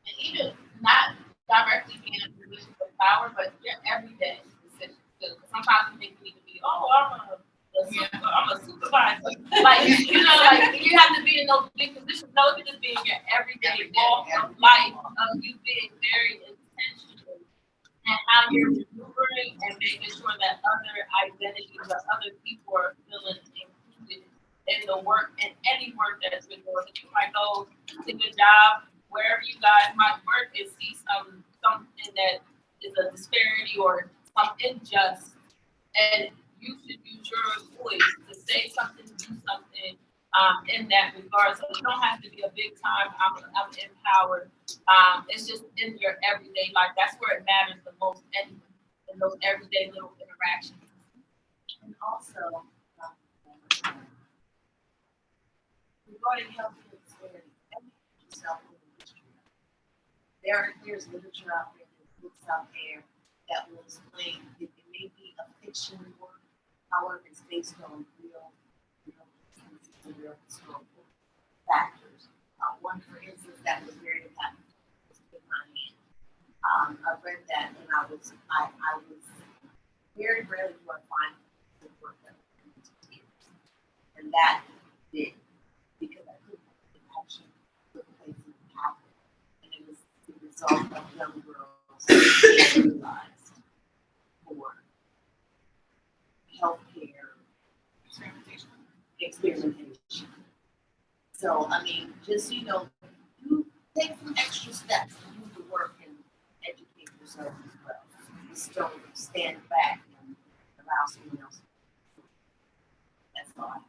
And even not directly being in a position of power, but your everyday decisions too. Because sometimes we think we need to be, I'm a supervisor. Like, like, you have to be in those big positions. No, it can just be in your everyday walk of life, of you being very intentional and how you're maneuvering nurturing and making sure that other identities or other people are feeling included in the work and any work that's been doing. You might go to your job, wherever you guys might work, and see something that is a disparity or something unjust, and you should use your voice to say something, do something in that regard. So you don't have to be a big time. I'm empowered. It's just in your everyday life. That's where it matters the most, anyway, in those everyday little interactions. And also, regarding health and disparity, educate yourself in the history. There's literature out there, there's books out there that will explain it may be a fiction work, however, it's based on real historical factors. One, for instance, that was very important was in my hand. I read that and I was very rarely do I find the work that was tears. And that did, because I couldn't actually put places happen. And it was the result of young girls being utilized for healthcare experimentation. So, I mean, just, you take some extra steps to do the work and educate yourself as well. Just don't stand back and allow someone else. That's all.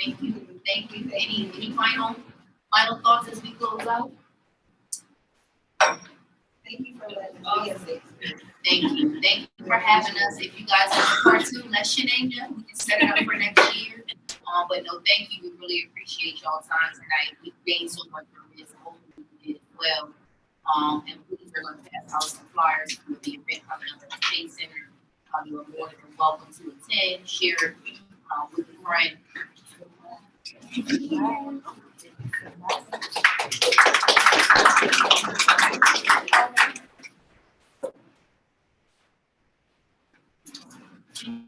Thank you. Thank you. Any final thoughts as we close out? Thank you for letting me be a Thank you. Thank you for having us. If you guys have a part two, let Shanae know. We can set it up for next year. But no, thank you. We really appreciate y'all time tonight. We gained so much from this. Hopefully you did as well. And please, we're going to pass out some flyers for the event coming up at the State Center. You are more than welcome to attend, share with a friend. Thank you.